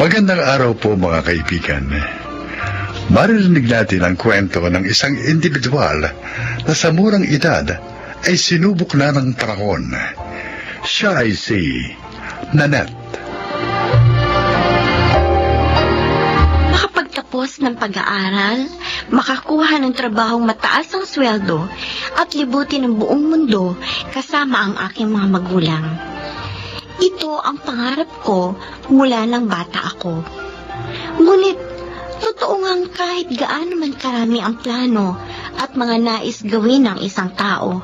Magandang araw po mga kaibigan. Maririnig natin ang kwento ng isang individual na sa murang edad ay sinubok na ng panahon. Siya ay si Nanette. Makapagtapos ng pag-aaral, makakuha ng trabahong mataas ang sweldo at libutin ang buong mundo kasama ang aking mga magulang. Ito ang pangarap ko mula nang bata ako. Ngunit, totoo ngang kahit gaano man karami ang plano at mga nais gawin ng isang tao,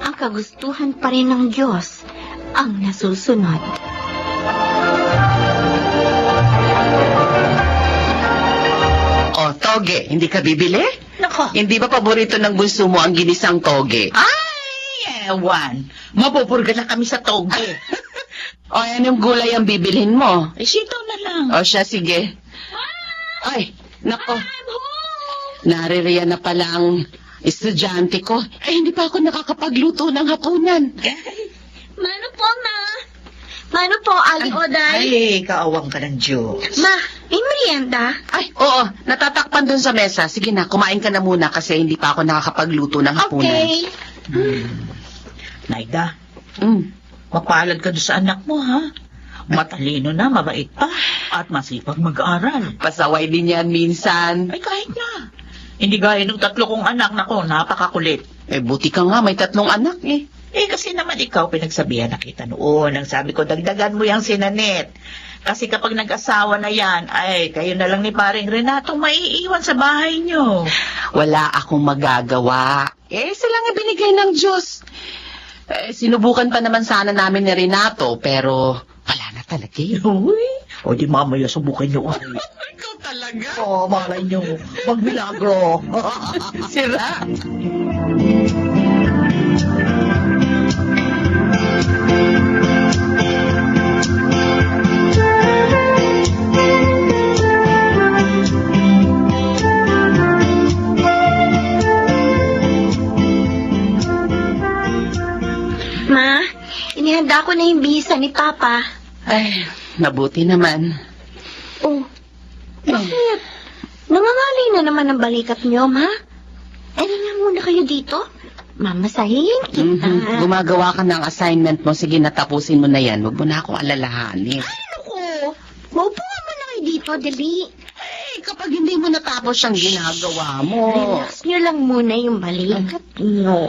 ang kagustuhan pa rin ng Diyos ang nasusunod. O, toge, hindi ka bibili? Nako. Hindi ba paborito ng bunso mo ang ginisang toge? Ay, ewan. Mapupurga na kami sa toge. O, anong gulay ang bibilhin mo? Sitaw na lang. O siya, sige. Ay, nako. Naririyan na pala ang estudyante ko. Eh, hindi pa ako nakakapagluto ng hapunan. Mano po, Ma? Mano po, Ali Oday? Ay, kaawang ka ng Diyos. Ma, may merienda? Ay, oo, natatakpan dun sa mesa. Sige na, kumain ka na muna kasi hindi pa ako nakakapagluto ng hapunan. Okay. Naida, Mm. mapalad ka doon sa anak mo, ha? Matalino na, mabait pa, at masipag mag-aaral. Pasaway din yan minsan. Ay, kahit na. Hindi gaya ng 3 kong anak, nako, napakakulit. Eh, buti ka nga, may 3 anak eh. Eh, kasi naman ikaw pinagsabihan na kita noon. Ang sabi ko, dagdagan mo yung sinanet. Kasi kapag nag-asawa na yan, ay, kayo na lang ni paring Renato maiiwan sa bahay nyo. Wala akong magagawa. Eh, sila nga binigay ng Diyos. Eh, sinubukan pa naman sana namin ni Renato, pero wala na talaga eh. Uy, o di mamaya subukan nyo. Ikaw talaga? Oo, malay nyo. Magmilagro. Sira. Ma, inihanda ko na yung bisa ni Papa. Ay, nabuti naman. Oh, bakit? Nangangalay na naman ang balikat niyo, Ma. Ano nga muna kayo dito? Mamasahin kita. Gumagawa ka ng assignment mo. Sige, natapusin mo na yan. Huwag mo na akong alalahanin. Ako, maupo nga muna kayo dito, dali. Eh, kapag hindi mo natapos siyang ginagawa mo. Relax niyo lang muna yung balikat niyo.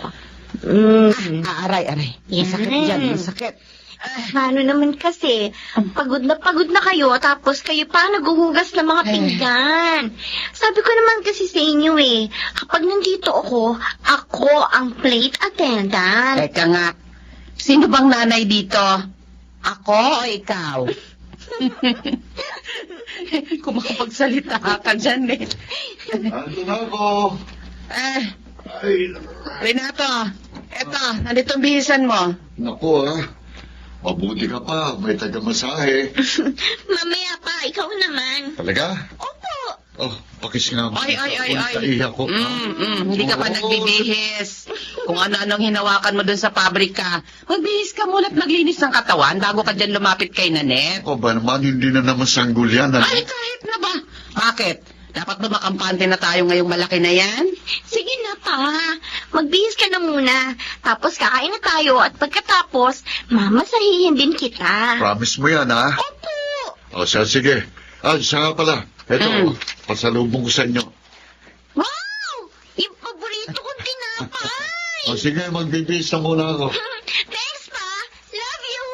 Aray. Masakit dyan, masakit. Ano naman kasi, pagod na kayo, tapos kayo pa naghuhugas ng mga pinggan. Sabi ko naman kasi sa inyo eh, kapag nandito ako ang plate attendant. Teka nga, sino bang nanay dito? Ako o ikaw? Kung makapagsalita ka dyan eh. Ando na ako. Eh, Ay, Renato, eto, nandito ang bihisan mo. naku mabuti ka pa, may taga-masahe. Mamaya pa, ikaw naman. Talaga? Opo. Oh, pakis nga. Ay. Taiya ko. Hindi ka pa nagbibihis. Kung ano-anong hinawakan mo dun sa pabrika, magbihis ka muna at maglinis ng katawan bago ka dyan lumapit kay Nanette. Ako ba naman, hindi na naman sanggol yan. Ay, kahit na ba? Bakit? Dapat ba makampante na tayo ngayong malaki na yan? Sige na pa, magbihis ka na muna. Tapos kakain na tayo at pagkatapos, mamasahihin din kita. Promise mo yan, ha? Opo. O, sige. Siya nga pala. Eto, pasalubong ko sa inyo. Wow! Yung paborito kong tinapay! O, sige, magbibihis na muna ako. Thanks pa! Love you!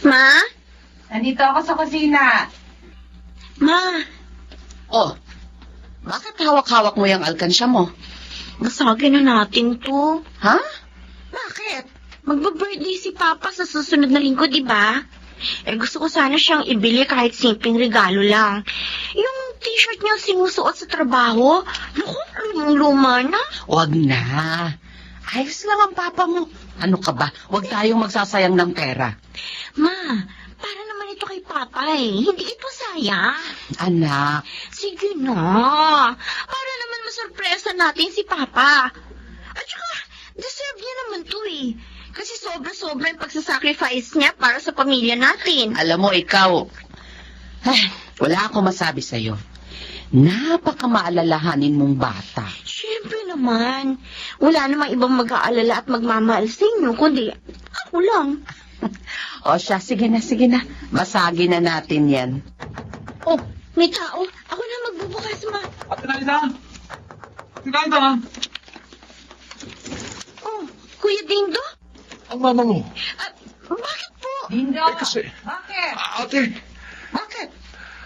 Ma? Nandito ako sa kusina. Ma, Oh, bakit hawak-hawak mo yung alkansya mo? basagin na natin to. Ha? Bakit? Magba-birthday si Papa sa susunod na linggo, di ba? Eh, gusto ko sana siyang ibili kahit simpleng regalo lang. Yung t-shirt niya sinusuot sa trabaho, naku, lumang-luma na. Huwag na. Ayos lang ang papa mo. Ano ka ba? Huwag tayong magsasayang ng pera. Ma, para naman ito kay Papa eh. Hindi ito sayang. Anak, Sige na. Para naman masurpresa natin si Papa. At saka, Deserve niya naman to eh. Kasi sobra-sobra yung pagsasacrifice niya para sa pamilya natin. Alam mo, ikaw, wala akong masabi sa'yo. Napakamaalalahanin mong bata. Siyempre naman. Wala namang ibang mag-aalala at magmamahal sa inyo, kundi ako lang. O siya, sige na. Basagin na natin yan. Oh, may tao. Ako na magbubukas, ma. Ate Naida! Ate Naida! Oh, Kuya Dindo? Ang mama mo. Bakit po? Dindo! Kasi, Bakit? ate! Bakit?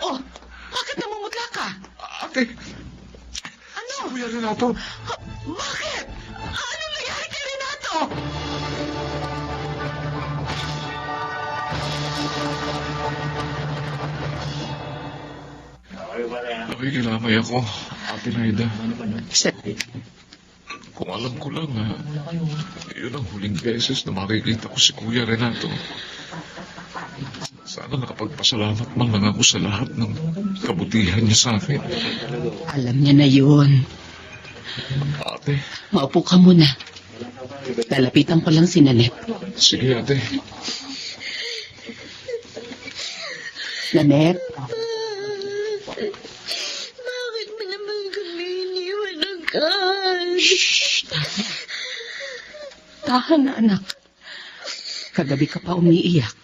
Oh, bakit namumutla ka? Ate! Ano? Si Kuya Renato! Bakit? Ano nangyari kay Renato? Nakikilamay ako, Ate Naida. Sir, Kung alam ko lang yun ang huling beses na makikita ko si Kuya Renato. Sana nakapagpasalamat man lang ako sa lahat ng kabutihan niya sa akin. alam niya na yun. Ate, Maupo ka muna. Lalapitan ko lang si Nanette. sige ate. Nanette, Bakit mo naman kami iniwan ng kaan? tahan na anak. Kagabi ka pa umiiyak.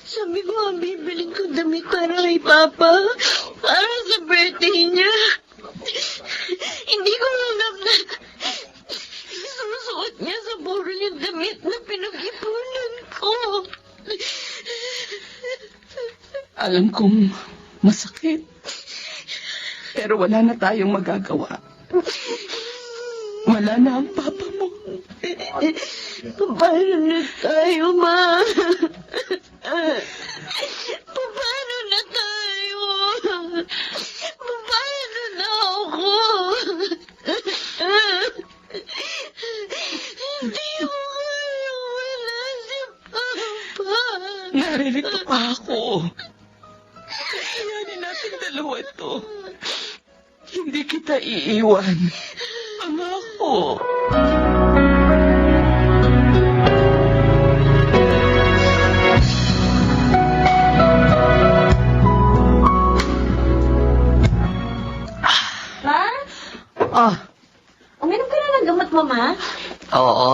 Sabi ko, bibiling ko damit para kay Papa. Para sa birthday niya. Hindi ko alam na susuot niya sa burol yung damit na pinag-ipunan ko. Alam kong masakit. Pero wala na tayong magagawa. Wala na ang papa mo. Paano na tayo, Ma? Paano na tayo? Paano na ako? Hindi ko kaya wala si Papa. Naririto pa ako. Kayanin natin dalawa ito. Hindi kita iiwan. Pangako. Ma? Oh, Uminom ka na ng gamot mo, Ma? oo.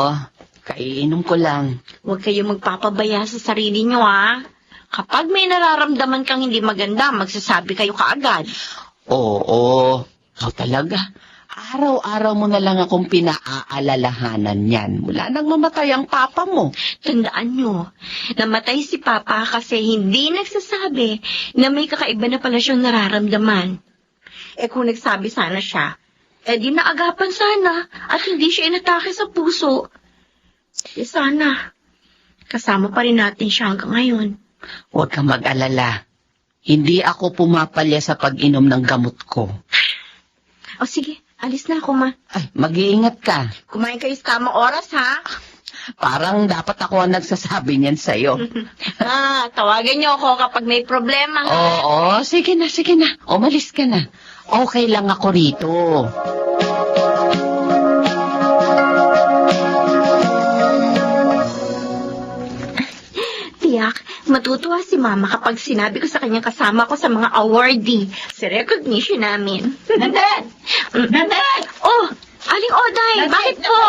Kaiinom ko lang. Huwag kayo magpapabaya sa sarili nyo, ha? Kapag may nararamdaman kang hindi maganda, magsasabi kayo kaagad. Oo. Ikaw talaga. Araw-araw mo na lang akong pinaaalalahanan yan. Mula nang mamatay ang papa mo. Tandaan nyo, namatay si Papa kasi hindi nagsasabi na may kakaiba na pala siyang nararamdaman. Eh kung nagsabi sana siya, eh di naagapan sana at hindi siya inatake sa puso. Eh sana, kasama pa rin natin siya hanggang ngayon. Huwag kang mag-alala. Hindi ako pumapalya sa pag-inom ng gamot ko. O sige, alis na ako, Ma. Ay, mag-iingat ka. Kumain kayo sa tamang oras, ha? Parang dapat ako ang nagsasabi niyan sa'yo. Tawagan niyo ako kapag may problema, ha? Oo, sige na. Umalis ka na. Okay lang ako rito. Tiyak, matutuwa si Mama kapag sinabi ko sa kanyang kasama ko sa mga awardee sa recognition namin. Nanette! Nanette! Oh, Aling Oday, bakit po?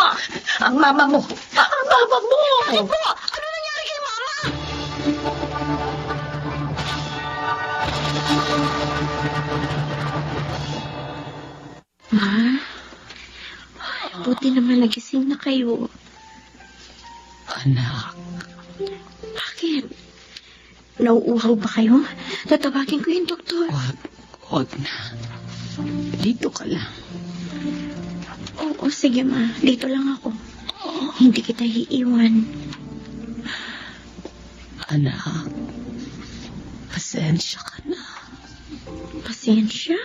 Ang mama mo! Ang mama mo! Bakit po? Ano nangyari kay Mama? Ma, buti naman nagising na kayo. Anak, Bakit? Nauuhaw ba kayo? Tatawagin ko yung doktor. wag na. Dito ka lang. Oo, sige ma. Dito lang ako. Hindi kita iiwan. Anak, pasensya ka na. Pasensya?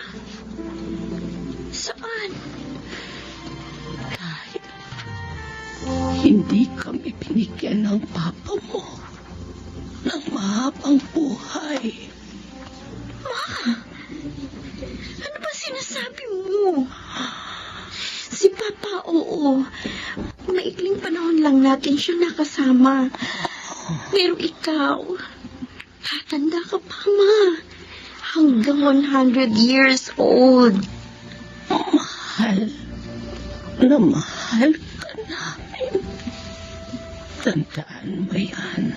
Saan? Dahil hindi kami binigyan ng papa mo ng mahabang buhay. Ano ba sinasabi mo? kasama. Pero ikaw, tatanda ka pa, Ma. Hanggang 100 years old. Mahal na mahal ka namin. Tandaan mo yan.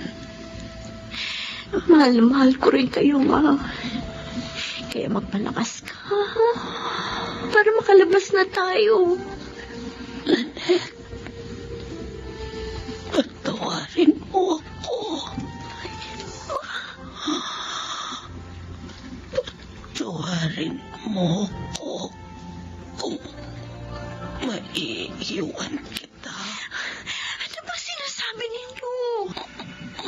Mahal na mahal ko rin kayo, Ma. Kaya magpalakas ka, ha? Para makalabas na tayo. Patawarin mo ako. Patawarin mo ako kung maiiwan kita. Ano ba sinasabi ninyo?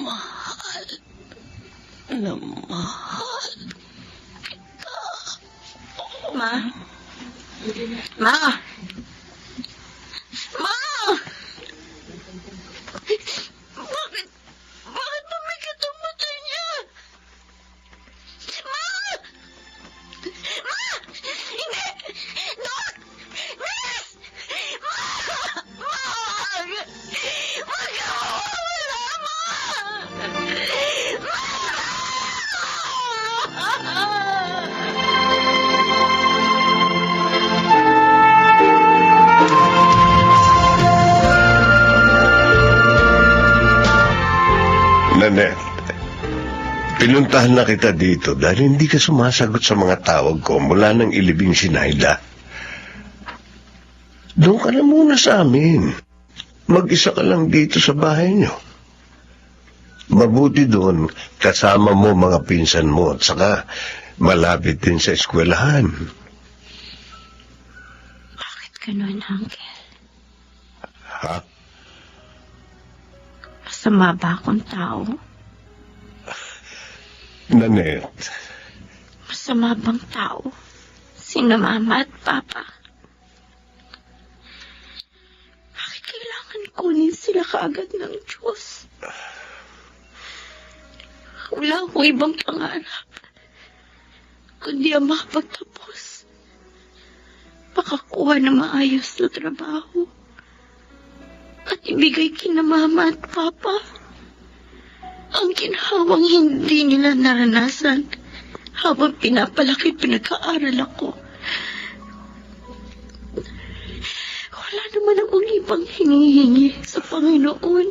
Mahal na mahal. Ma? Ma? Ma! Bakit pumigat ang mata niya? Ma! Ma! Hindi! Dok! Miss! Ma! Ma! Wag ka mawawala, Ma! Nanette, pinuntahan na kita dito dahil hindi ka sumasagot sa mga tawag ko mula nang ilibing si Naida. Doon ka na muna sa amin. Mag-isa ka lang dito sa bahay niyo. Mabuti doon, kasama mo mga pinsan mo at saka malapit din sa eskwelahan. Bakit ganun, Uncle? Ha? Masama ba akong tao? Nanette, Masama bang tao? Sina Mama at Papa? Bakit kailangan kunin sila kaagad ng Diyos? Wala akong ibang pangarap, kundi ang makapagtapos. Makakuha ng maayos na trabaho. At ibigay kina Mama at Papa ang ginhawang hindi nila naranasan habang pinapalaki at pinag-aaral ako. Wala naman akong ibang hinihingi sa Panginoon.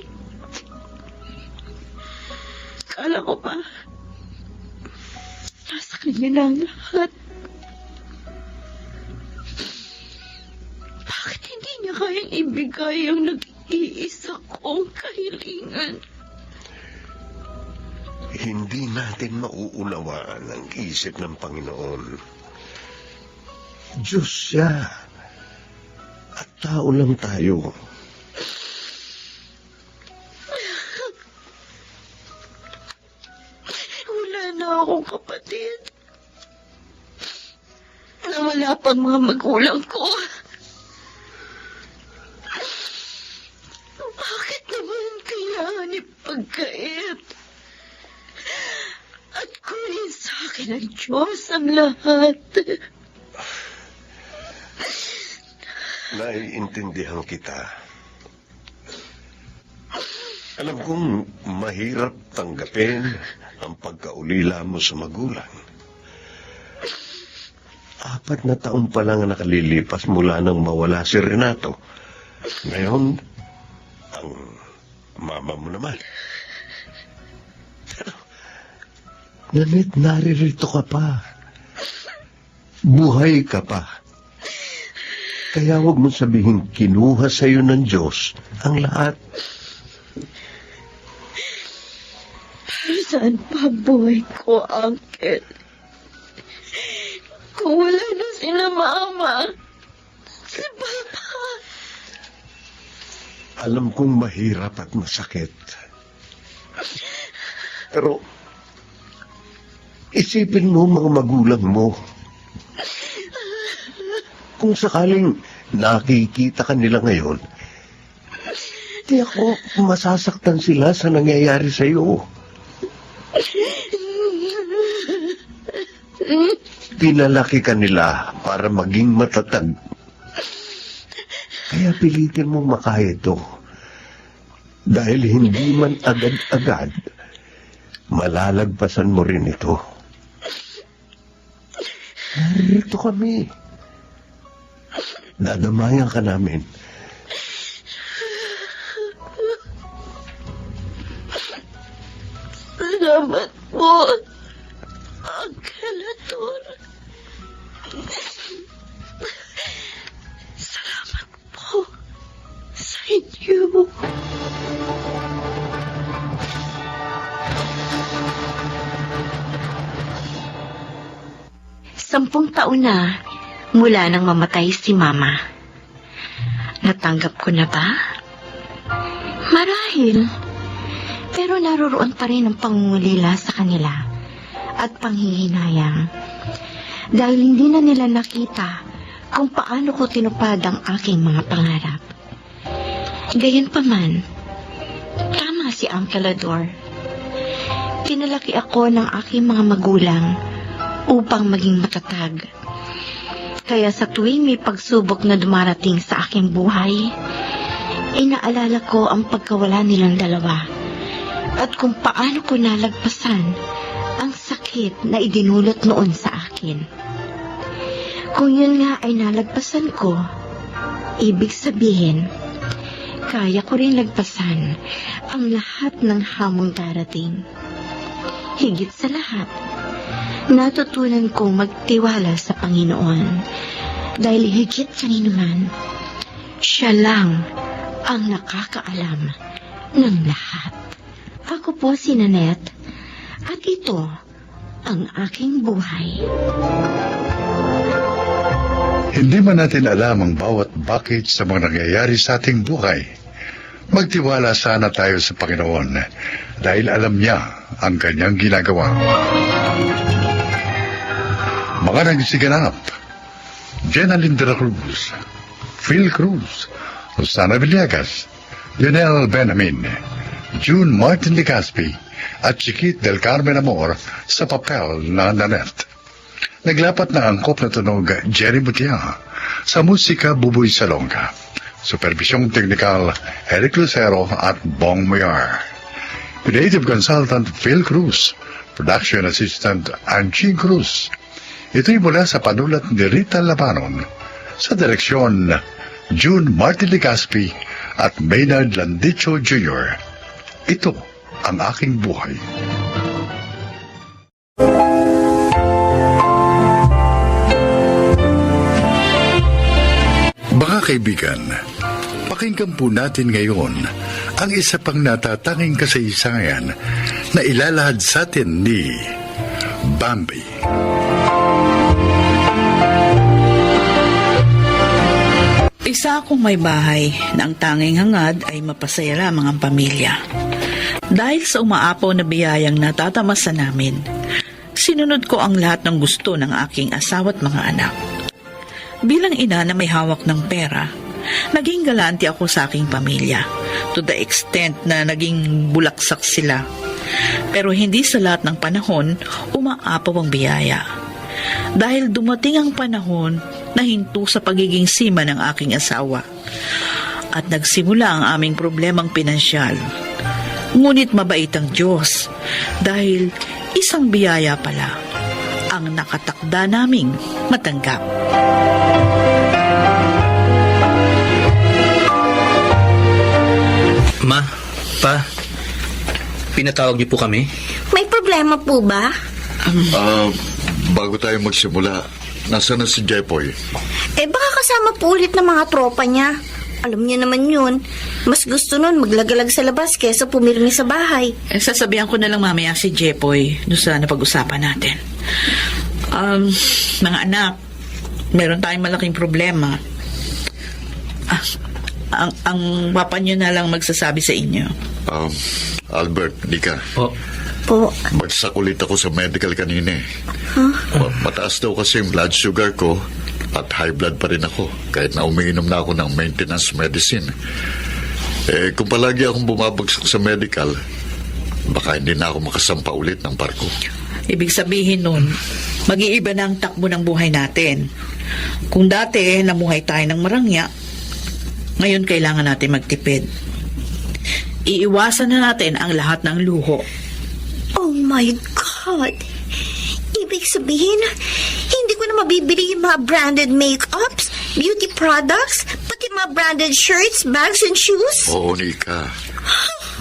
Kala ko ba, nasa kanya na ang lahat. Bakit hindi niya kayang ibigay ang nag-iisa kong kahilingan? hindi natin mauunawaan ang isip ng Panginoon. Diyos siya. At tao lang tayo. Wala na akong kapatid. Nawala pang mga magulang ko. Bakit naman kailangan ipagkait? At kunin sa akin ng Diyos ang lahat. Naiintindihan kita. Alam kong mahirap tanggapin ang pagkaulila mo sa magulang. 4 na taon pa lang ang nakalilipas mula nang mawala si Renato. Ngayon, ang mama mo naman. Pero, Nanette, naririto ka pa. Buhay ka pa. Kaya huwag mo sabihin kinuha sa iyo ng Diyos ang lahat. Saan pa buhay ko, Uncle? Kung wala na sila Mama, si Papa. Alam kong mahirap at masakit. Pero, isipin mo mga magulang mo. Kung sakaling nakikita ka nila ngayon, di ako masasaktan sila sa nangyayari sa iyo. Pinalaki ka nila para maging matatag. Kaya pilitin mo makaya ito. Dahil hindi man agad-agad, malalagpasan mo rin ito. Narito kami. Dadamayan ka namin. Salamat po, Uncle Ator. Salamat po sa inyo. 10 taon na mula nang mamatay si Mama. Natanggap ko na ba? Marahil. Pero naroroon pa rin ang pangungulila sa kanila at panghihinayang. Dahil hindi na nila nakita kung paano ko tinupad ang aking mga pangarap. Gayunpaman, tama si Uncle Ador. Pinalaki ako ng aking mga magulang upang maging matatag. Kaya sa tuwing may pagsubok na dumarating sa aking buhay, inaalala ko ang pagkawala nilang dalawa at kung paano ko nalagpasan ang sakit na idinulot noon sa akin. Kung yun nga ay nalagpasan ko, ibig sabihin, kaya ko rin lagpasan ang lahat ng hamong darating. Higit sa lahat, natutunan kong magtiwala sa Panginoon dahil higit kanino man, siya lang ang nakakaalam ng lahat. Ako po si Nanette at ito ang aking buhay. Hindi man natin alam ang bawat bakit sa mga nangyayari sa ating buhay. Magtiwala sana tayo sa Panginoon dahil alam niya ang kanyang ginagawa. Mga nagsiganap: Jenalyn de la Cruz, Phil Cruz, Rosana Villegas, Lionel Benjamin, June Martin Legaspi at Chiquit del Carmen Amor sa papel na Nanette. Naglapat na angkop na tunog Jerry Butia, sa musika Buboy Salonga, supervisyong teknikal Eric Lucero at Bong Moyar, creative consultant Phil Cruz, production assistant Angie Cruz. Ito'y mula sa panulat ni Rita Labanon, sa direksyon June Martin Legaspi at Maynard Landicho Jr. Ito ang aking buhay. Mga kaibigan, pakinggan po natin ngayon ang isa pang natatanging kasaysayan na ilalahad sa atin ni Bambi. Isa akong may bahay na ang tanging hangad ay mapasaya lamang ang pamilya. Dahil sa umaapaw na biyayang natatamasa namin, sinunod ko ang lahat ng gusto ng aking asawa at mga anak. Bilang ina na may hawak ng pera, naging galante ako sa aking pamilya to the extent na naging bulaksak sila. Pero hindi sa lahat ng panahon umaapaw ang biyaya. Dahil dumating ang panahon na hinto sa pagiging sima ng aking asawa at nagsimula ang aming problemang pinansyal. Ngunit mabait ang Diyos dahil isang biyaya pala ang nakatakda naming matanggap. Ma, Pa, pinatawag niyo po kami? May problema po ba? Bago tayo magsimula, nasaan na si Jepoy? Baka kasama po ulit ng mga tropa niya. Alam niya naman yun. Mas gusto nun maglagalag sa labas kesa pumirmi sa bahay. Sasabihan ko na lang mamaya si Jepoy doon sa napag-usapan natin. Mga anak, meron tayong malaking problema. Ang papa niyo na lang magsasabi sa inyo. Albert, di ka. Po. Magsakulit ako sa medical kanina eh. Mataas daw kasi yung blood sugar ko at high blood pa rin ako kahit na umiinom na ako ng maintenance medicine. Kung palagi akong bumabagsak sa medical, baka hindi na ako makasampa ulit ng barko. Ibig sabihin nun, mag-iiba na ang takbo ng buhay natin. Kung dati namuhay tayo ng marangya, ngayon kailangan natin magtipid. iiwasan na natin ang lahat ng luho. Oh my God! Ibig sabihin, hindi ko na mabibili yung mga branded makeups, beauty products, pati mga branded shirts, bags, and shoes? Oo, Nika.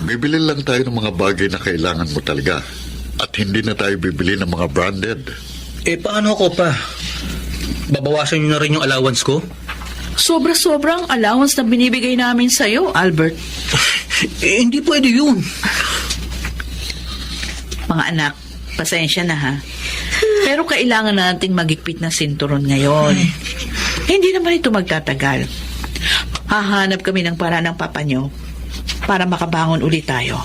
Bibili lang tayo ng mga bagay na kailangan mo talaga. At hindi na tayo bibili ng mga branded. Paano ako pa? Babawasan niyo na rin yung allowance ko? Sobra-sobrang allowance na binibigay namin sa'yo, Albert. Hindi pwede yun. Mga anak, pasensya na ha. Pero kailangan nating magigpit na sinturon ngayon. Hindi naman ito magtatagal. Hahanap kami ng paraan ng papa nyo para makabangon ulit tayo.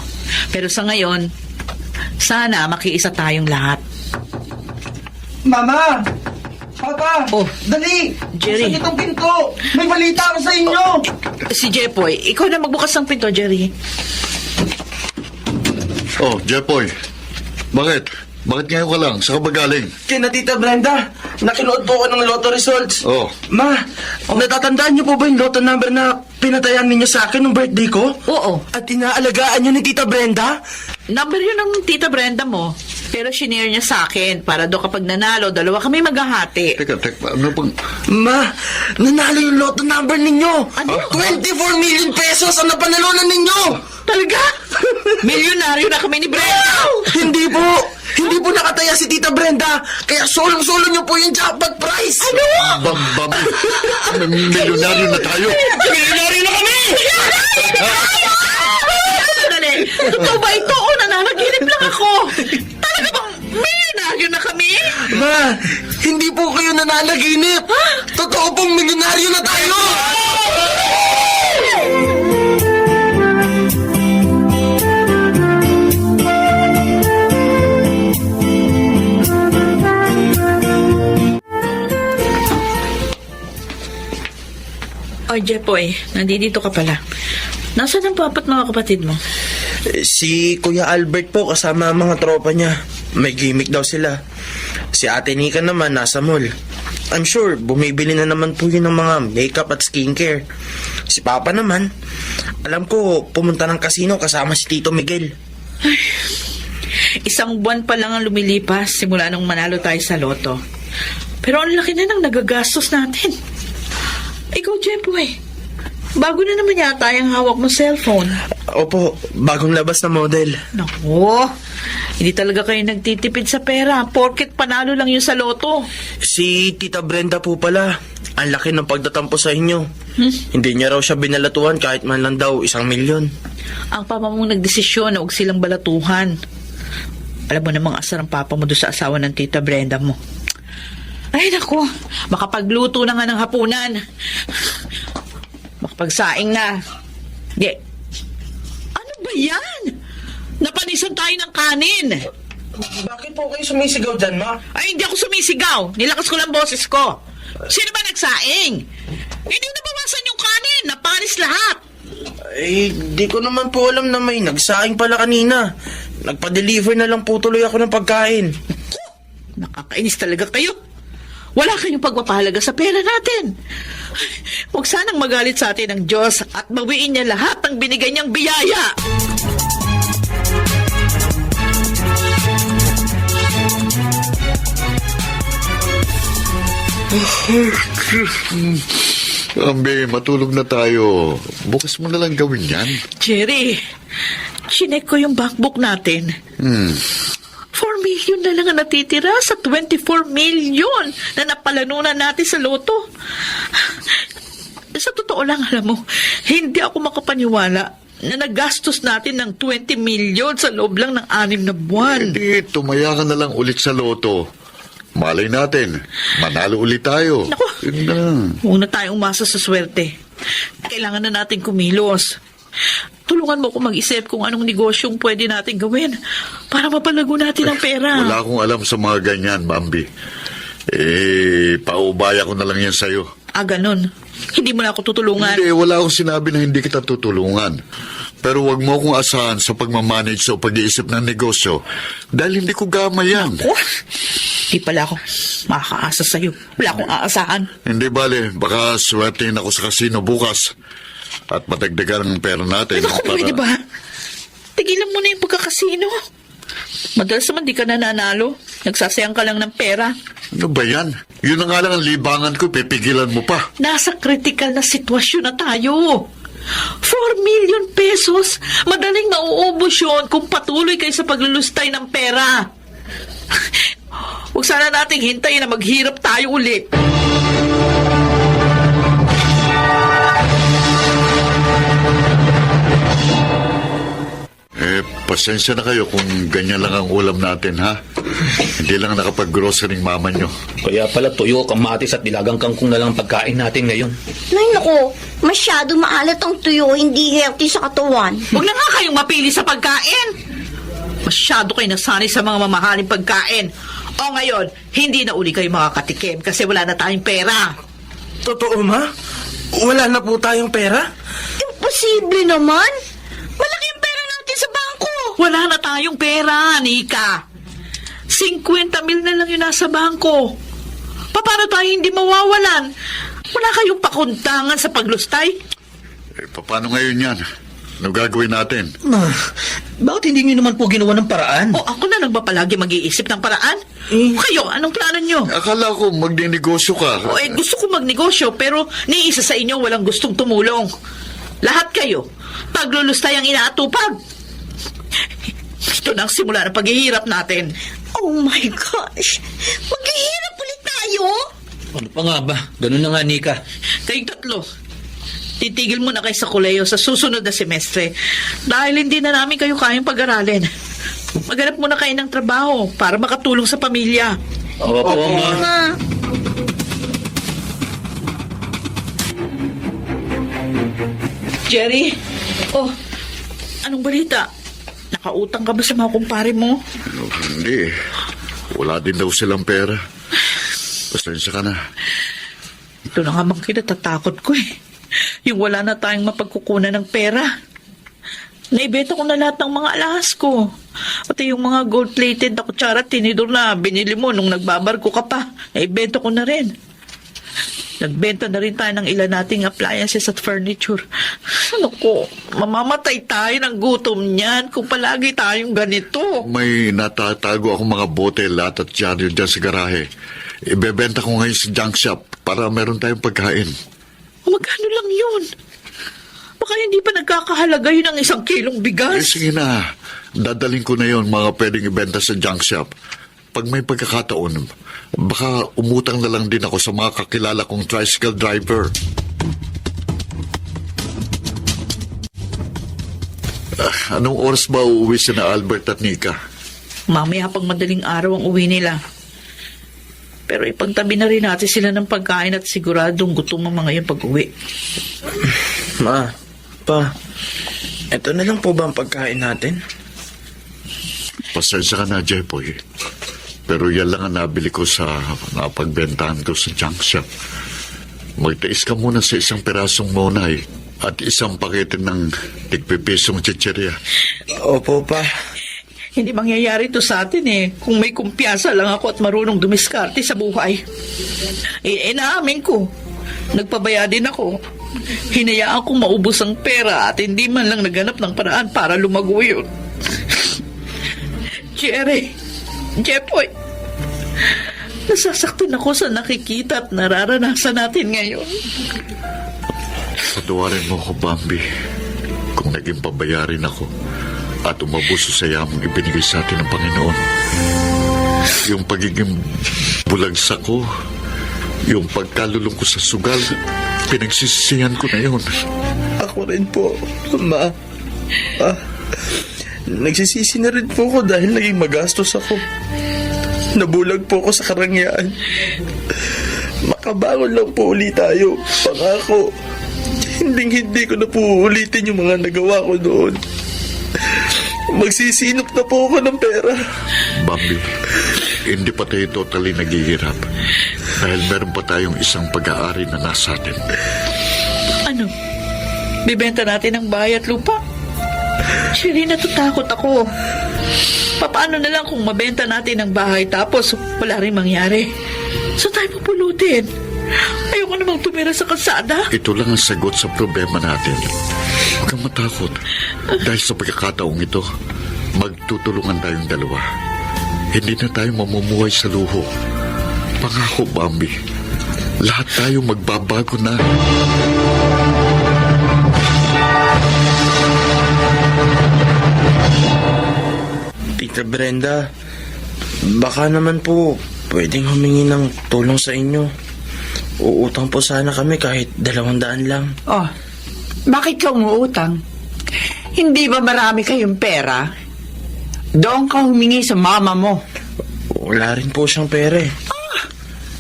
Pero sa ngayon, sana makiisa tayong lahat. Mama! Papa! Oh, Dali! Jerry. Buksan itong pinto! May balita ako sa inyo! Si Jepoy, ikaw na magbukas ng pinto, Jerry. Oh, Jepoy. Bakit? Bakit ngayon ka lang? Saan ka ba galing? Kina Tita Brenda, nakinuod po ako ng lotto results. Oh. Ma, natatandaan niyo po ba yung lotto number na pinatayan ninyo sa akin nung birthday ko? Oo. At inaalagaan niyo ni Tita Brenda? Number yun ng tita Brenda mo. Pero shinare niya sa akin para do kapag nanalo, dalawa kami maghahati. Teka, ano pang... Ma, nanalo yung lotto number ninyo! Ano? 24 million pesos ang napanalunan ninyo! Talaga? Milyonaryo na kami ni Brenda! Hindi po! Hindi po nakataya si Tita Brenda! Kaya solong-solo niyo po yung jackpot prize! Ano? Bam! Milyonaryo na tayo! Milyonaryo na kami! Dali, totoo ba ito o nananaginip lang ako? Talaga bang milyonaryo na kami? Ma, hindi po kayo nananaginip! Totoo pong milyonaryo na tayo! Oh, Jepoy, nandito ka pala. Nasaan ang papat mga kapatid mo? Si Kuya Albert po kasama ang mga tropa niya. May gimmick daw sila. Si Ate Nika naman nasa mall. I'm sure bumibili na naman po yun ng mga makeup at skincare. Si Papa naman, alam ko pumunta ng casino kasama si Tito Miguel. Isang buwan pa lang ang lumilipas simula nung manalo tayo sa loto. Pero ang laki na ng nagagastos natin. Ikaw, Jepoy, bago na naman yata yung hawak mo cellphone. Opo, bagong labas na model. Naku, hindi talaga kayo nagtitipid sa pera porket panalo lang yun sa loto. Si Tita Brenda po pala, ang laki ng pagtatampo sa inyo. Hindi niya raw siya binalatuhan kahit man lang daw 1 milyon. Ang papa mong nagdesisyon na huwag silang balatuhan. Alam mo namang asar ang papa mo doon sa asawa ng Tita Brenda mo. Ay, naku, makapagluto na nga ng hapunan. Makapagsaing na. Di. Ano ba yan? Napanisan tayo ng kanin. Bakit po kayo sumisigaw dyan, Ma? Ay, hindi ako sumisigaw. Nilakas ko lang boses ko. Sino ba nagsaing? Hindi na nabawasan yung kanin. Napanis lahat. Eh, di ko naman po alam na may nagsaing pala kanina. Nagpa-deliver na lang po tuloy ako ng pagkain. Nakakainis talaga kayo. Wala kayong pagpapahalaga sa pera natin. Huwag sanang magalit sa atin ng Diyos at bawiin niya lahat ng binigay niyang biyaya. Ambe, matulog na tayo. Bukas mo na lang gawin yan. Jerry, chinek ko yung bankbook natin. 4 million na lang ang natitira sa 24 million na napalanunan natin sa loto. Sa totoo lang, alam mo, hindi ako makapaniwala na nagastos natin ng 20 million sa loob lang ng 6 na buwan. Hindi, tumaya ka na lang ulit sa loto. Malay natin, manalo ulit tayo. Naku. Yun lang. Huwag na tayong umasa sa swerte. Kailangan na natin kumilos. Tulungan mo ako mag-isip kung anong negosyong pwede natin gawin para mapalago natin ang pera. Wala akong alam sa mga ganyan, Bambi. Paubaya ko na lang yan sa'yo. Ah, ganun. Hindi mo na ako tutulungan. Hindi, wala akong sinabi na hindi kita tutulungan. Pero wag mo akong asahan sa pagmamanage o pag-iisip ng negosyo dahil hindi ko gamay yan. Di pala ako makakaasa sa'yo. Wala akong aasahan. Hindi bale, baka swertein ako sa kasino bukas. At madagdagan ang pera natin. Ano ko, pwede ba? Tigilan mo na yung pagkakasino. Madalas naman di ka nananalo. Nagsasayang ka lang ng pera. Ano ba yan? Yun na nga lang ang libangan ko, pipigilan mo pa. Nasa critical na sitwasyon na tayo. 4 million pesos. Madaling mauubos yun kung patuloy kayo sa paglulustay ng pera. Huwag sana nating hintayin na maghirap tayo uli. Pasensya na kayo kung ganyan lang ang ulam natin, ha? Hindi lang nakapag-grocery mama nyo. Kaya pala tuyo, kamatis at nilagang kangkong na lang pagkain natin ngayon. Nay, naku, masyado maalat ang tuyo, hindi healthy sa katawan. Huwag na nga kayong mapili sa pagkain. Masyado kayo nasanay sa mga mamahaling pagkain. O ngayon, hindi na uli kayo makakatikim kasi wala na tayong pera. Totoo, ma? Wala na po tayong pera? Imposible naman. Malaki ang pera natin sa bangko. Wala na tayong pera, Nika. 50 mil na lang yung nasa bangko. Paano tayo hindi mawawalan? Wala kayong pakundangan sa paglustay? Paano ngayon yan? Ano gagawin natin? Ma, bakit hindi nyo naman po ginawa ng paraan? O ako na lang ba palagi mag-iisip ng paraan? Kayo, anong plano nyo? Akala ko magninegosyo ka. Gusto ko magnegosyo pero ni isa sa inyo walang gustong tumulong. Lahat kayo, paglulustay ang inaatupag. Ito na ang simula ng paghihirap natin. Oh my gosh. Maghihirap ulit tayo? Ano pa nga ba? Ganun na nga, Nika. Kayong tatlo, titigil muna kayo sa koleyo sa susunod na semestre dahil hindi na namin kayo kayang pag-aralin. Maghanap muna kayo ng trabaho para makatulong sa pamilya. Opo, Ma. Ma. Jerry, anong balita? Nakautang ka ba sa mga kumpare mo? Hindi. Wala din daw silang pera. Pasensya ka na. Ito na nga bang kinatatakot ko eh. Yung wala na tayong mapagkukunan ng pera. Naibenta ko na lahat ng mga alahas ko. Pati yung mga gold-plated na kutsara at tinidor na binili mo nung nagbabarko ka pa. Naibenta ko na rin. Nagbenta na rin tayo ng ilan nating appliances at furniture. Ano ko, mamamatay tayo ng gutom niyan kung palagi tayong ganito. May natatago akong mga bote, lahat at dyaryo dyan sa garahe. Ibebenta ko ngayon sa junk shop para meron tayong pagkain. Magkano lang yun? Baka hindi pa nagkakahalaga yun ng 1 kilong bigas. Sige na, dadaling ko na yon mga pwedeng ibenta sa junk shop. Pag may pagkakataon, baka umutang na lang din ako sa mga kakilala kong tricycle driver. Anong oras ba uuwi si na Albert at Nika? Mamaya pang madaling araw ang uwi nila. Pero ipagtabi na rin natin sila ng pagkain at siguradong gutom ang mga yung pag-uwi. Ma, pa, eto na lang po ba ang pagkain natin? Pasensya ka na, Jepoy. Pero yan lang ang nabili ko sa napagbentahan ko sa junk shop. Magtais ka muna sa 1 pirasong monay at 1 pakete ng tigpipisong chichirya. Opo, pa. Hindi mangyayari to sa atin eh. Kung may kumpiyansa lang ako at marunong dumiskarte sa buhay. Inaamin ko. Nagpabaya din ako. Hinayaan kong maubos ang pera at hindi man lang naganap ng paraan para lumago yun. Jerry, Jepoy, nasasaktan ako sa nakikita at nararanasan natin ngayon. Patawarin mo ko, Bambi, kung naging pabayarin ako at umabuso sa yamang ibinigay sa atin ng Panginoon. Yung pagiging bulagsak ko, yung pagkalulong ko sa sugal, pinagsisisihan ko na yun. Ako rin po, Ma. Nagsisisi na rin po ako dahil naging magastos ako. Nabulag po ako sa karangyaan. Makabangon lang po ulit tayo. Pangako. Hindi ko na po ulitin yung mga nagawa ko noon. Magsisinop na po ako ng pera. Bambi, hindi pa tayo totally naghihirap dahil meron pa tayong 1 pag-aari na nasa atin. Ano? Bibenta natin ang bahay at lupa? Siri, natatakot ako. Paano na lang kung mabenta natin ang bahay tapos wala rin mangyari? Saan tayo pupulutin? Ayoko namang tumira sa kalsada. Ito lang ang sagot sa problema natin. Huwag kang matakot. Dahil sa pagkakataong ito, magtutulungan tayong dalawa. Hindi na tayo mamumuhay sa luho. Pangako, Bambi. Lahat tayo magbabago na. Tita Brenda, baka naman po pwedeng humingi ng tulong sa inyo. Uutang po sana kami kahit 200 lang. Oh, bakit ka umuutang? Hindi ba marami kayong pera? Doon ka humingi sa mama mo. Wala rin po siyang pera eh.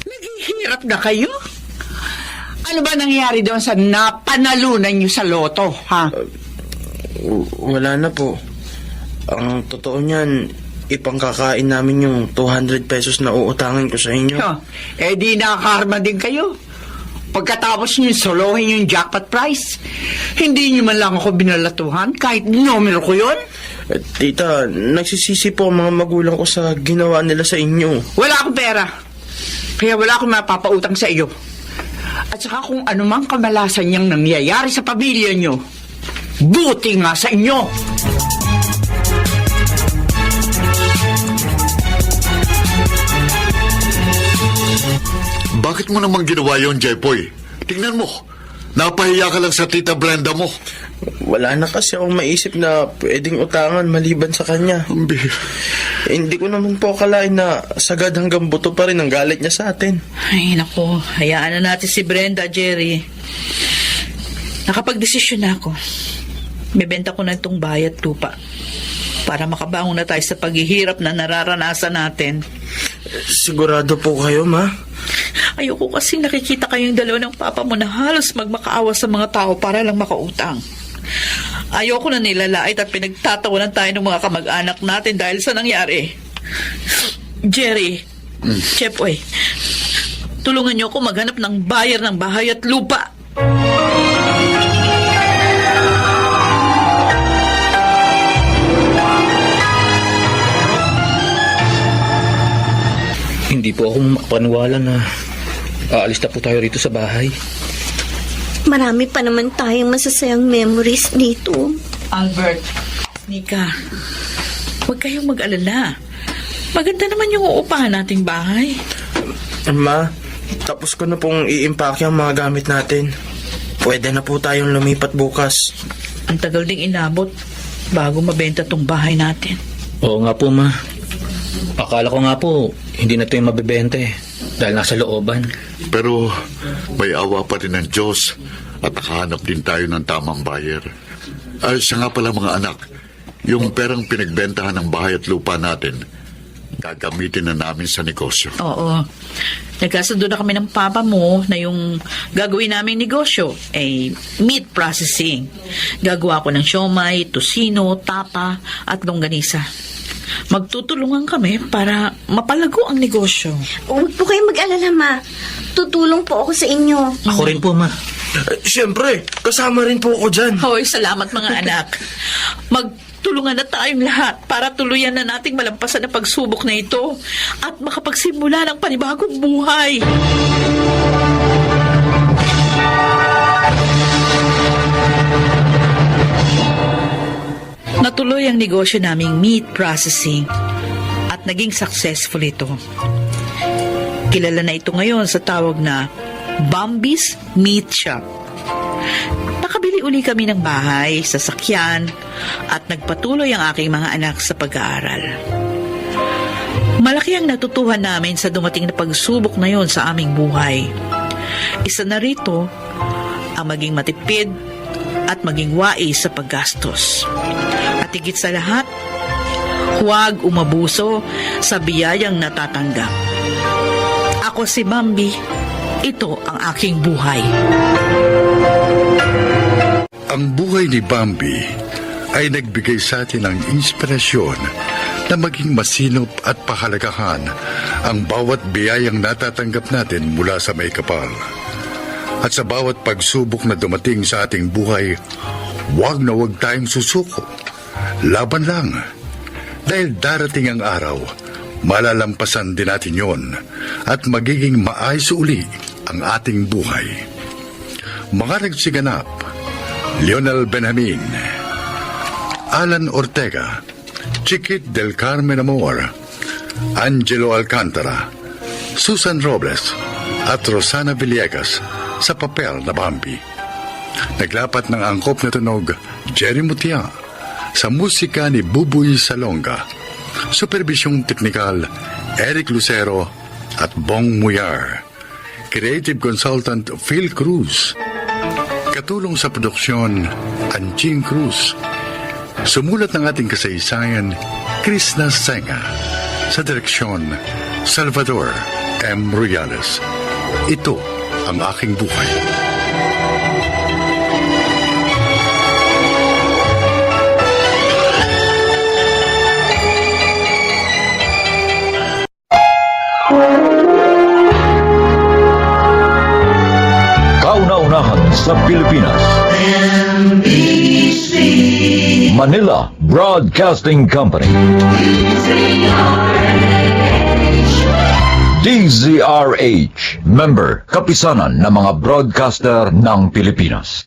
Naghihirap na kayo? Ano ba nangyari doon sa napanalunan niyo sa loto, ha? Wala na po. Ang totoo niyan, ipangkakain namin yung 200 pesos na uutangin ko sa inyo. Oh, eh di nakakarma din kayo. Pagkatapos niyo solohin yung jackpot prize, hindi niyo man lang ako binalatuhan kahit numero ko yun. Tita, nagsisisi po ang mga magulang ko sa ginawa nila sa inyo. Wala akong pera. Kaya wala akong mapapautang sa iyo. At saka kung anumang kamalasan niyang nangyayari sa pamilya niyo, buti nga sa inyo. Bakit mo namang ginawa yon, Jepoy? Tingnan mo. Napahiya ka lang sa Tita Brenda mo. Wala na kasi akong maisip na pwedeng utangan maliban sa kanya. Hindi ko naman po akalain na sagad hanggang buto pa rin ang galit niya sa atin. Ay, nako. Hayaan na natin si Brenda, Jerry. Nakapag-desisyon na ako. Bebenta ko na itong bahay at lupa para makabangon na tayo sa paghihirap na nararanasan natin. Sigurado po kayo, ma? Ayoko kasi nakikita kayong dalawa ng papa mo na halos magmakaawa sa mga tao para lang makautang. Ayoko na nilalait at pinagtatawanan tayo ng mga kamag-anak natin dahil sa nangyari. Jerry, Chepoy, tulungan niyo ako maghanap ng buyer ng bahay at lupa. Hindi po ako makapaniwala na aalis na po tayo rito sa bahay. Marami pa naman tayong masasayang memories dito. Albert, Nika, huwag kayong mag-alala. Maganda naman yung uupahan nating bahay. Ma, tapos ko na pong i-impake ang mga gamit natin. Pwede na po tayong lumipat bukas. Ang tagal ding inabot bago mabenta tong bahay natin. Oo nga po, ma. Akala ko nga po, hindi na ito yung mabibenta eh. Dahil nasa looban. Pero may awa pa rin ng Diyos at nakahanap din tayo ng tamang buyer. Ay, siya nga pala mga anak, yung perang pinagbentahan ng bahay at lupa natin, gagamitin na namin sa negosyo. Oo. Nagkasundo na kami ng papa mo na yung gagawin namin negosyo ay meat processing. Gagawa ko ng siomay, tosino, tapa at longganisa. Magtutulungan kami para mapalago ang negosyo. Huwag po kayong mag-alala, ma. Tutulong po ako sa inyo. Ako rin po, ma. Siyempre, kasama rin po ako dyan. Hoy, salamat mga anak. Magtulungan na tayong lahat para tuluyan na nating malampasan ang pagsubok na ito at makapagsimula ng panibagong buhay. Natuloy ang negosyo naming meat processing at naging successful ito. Kilala na ito ngayon sa tawag na Bambi's Meat Shop. Nakabili uli kami ng bahay, sasakyan at nagpatuloy ang aking mga anak sa pag-aaral. Malaki ang natutuhan namin sa dumating na pagsubok na yon sa aming buhay. Isa na rito ang maging matipid at maging wais sa paggastos. At higit sa lahat, huwag umabuso sa biyayang natatanggap. Ako si Bambi, ito ang aking buhay. Ang buhay ni Bambi ay nagbigay sa atin ng inspirasyon na maging masinop at pahalagahan ang bawat biyayang natatanggap natin mula sa may kapal. At sa bawat pagsubok na dumating sa ating buhay, huwag na huwag tayong susuko. Laban lang. Dahil darating ang araw, malalampasan din natin yon at magiging maayos uli ang ating buhay. Mga nagsiganap, Lionel Benjamin, Alan Ortega, Chiquit del Carmen Amor, Angelo Alcantara, Susan Robles, at Rosana Villegas sa papel na Bambi. Naglapat ng angkop na tunog, Jerry Mutia, sa musika ni Bubuy Salonga. Supervisyong teknikal, Eric Lucero at Bong Muyar. Creative consultant, Phil Cruz. Katulong sa produksyon, Anching Cruz. Sumulat ng ating kasaysayan, Krishna Senga. Sa direksyon, Salvador M. Royales. Ito ang aking buhay. Kauna-unahan sa Pilipinas. Manila Broadcasting Company. DZRH, member, kapisanan ng mga broadcaster ng Pilipinas.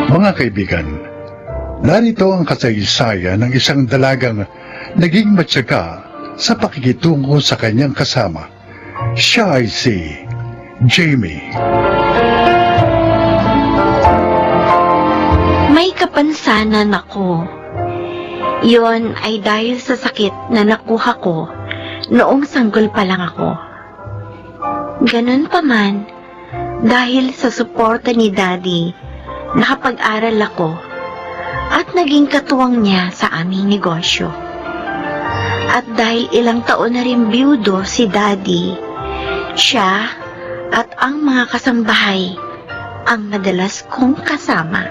Mga kaibigan, narito ang kasaysayan ng isang dalagang naging matyaga sa pakikitungo sa kanyang kasama. Siya ay si Jamie. May kapansanan ako. Yon ay dahil sa sakit na nakuha ko noong sanggol pa lang ako. Ganun pa man, dahil sa suporta ni Daddy, nakapag-aral ako at naging katuwang niya sa aming negosyo. At dahil ilang taon na rin biyudo si Daddy, siya at ang mga kasambahay ang madalas kong kasama.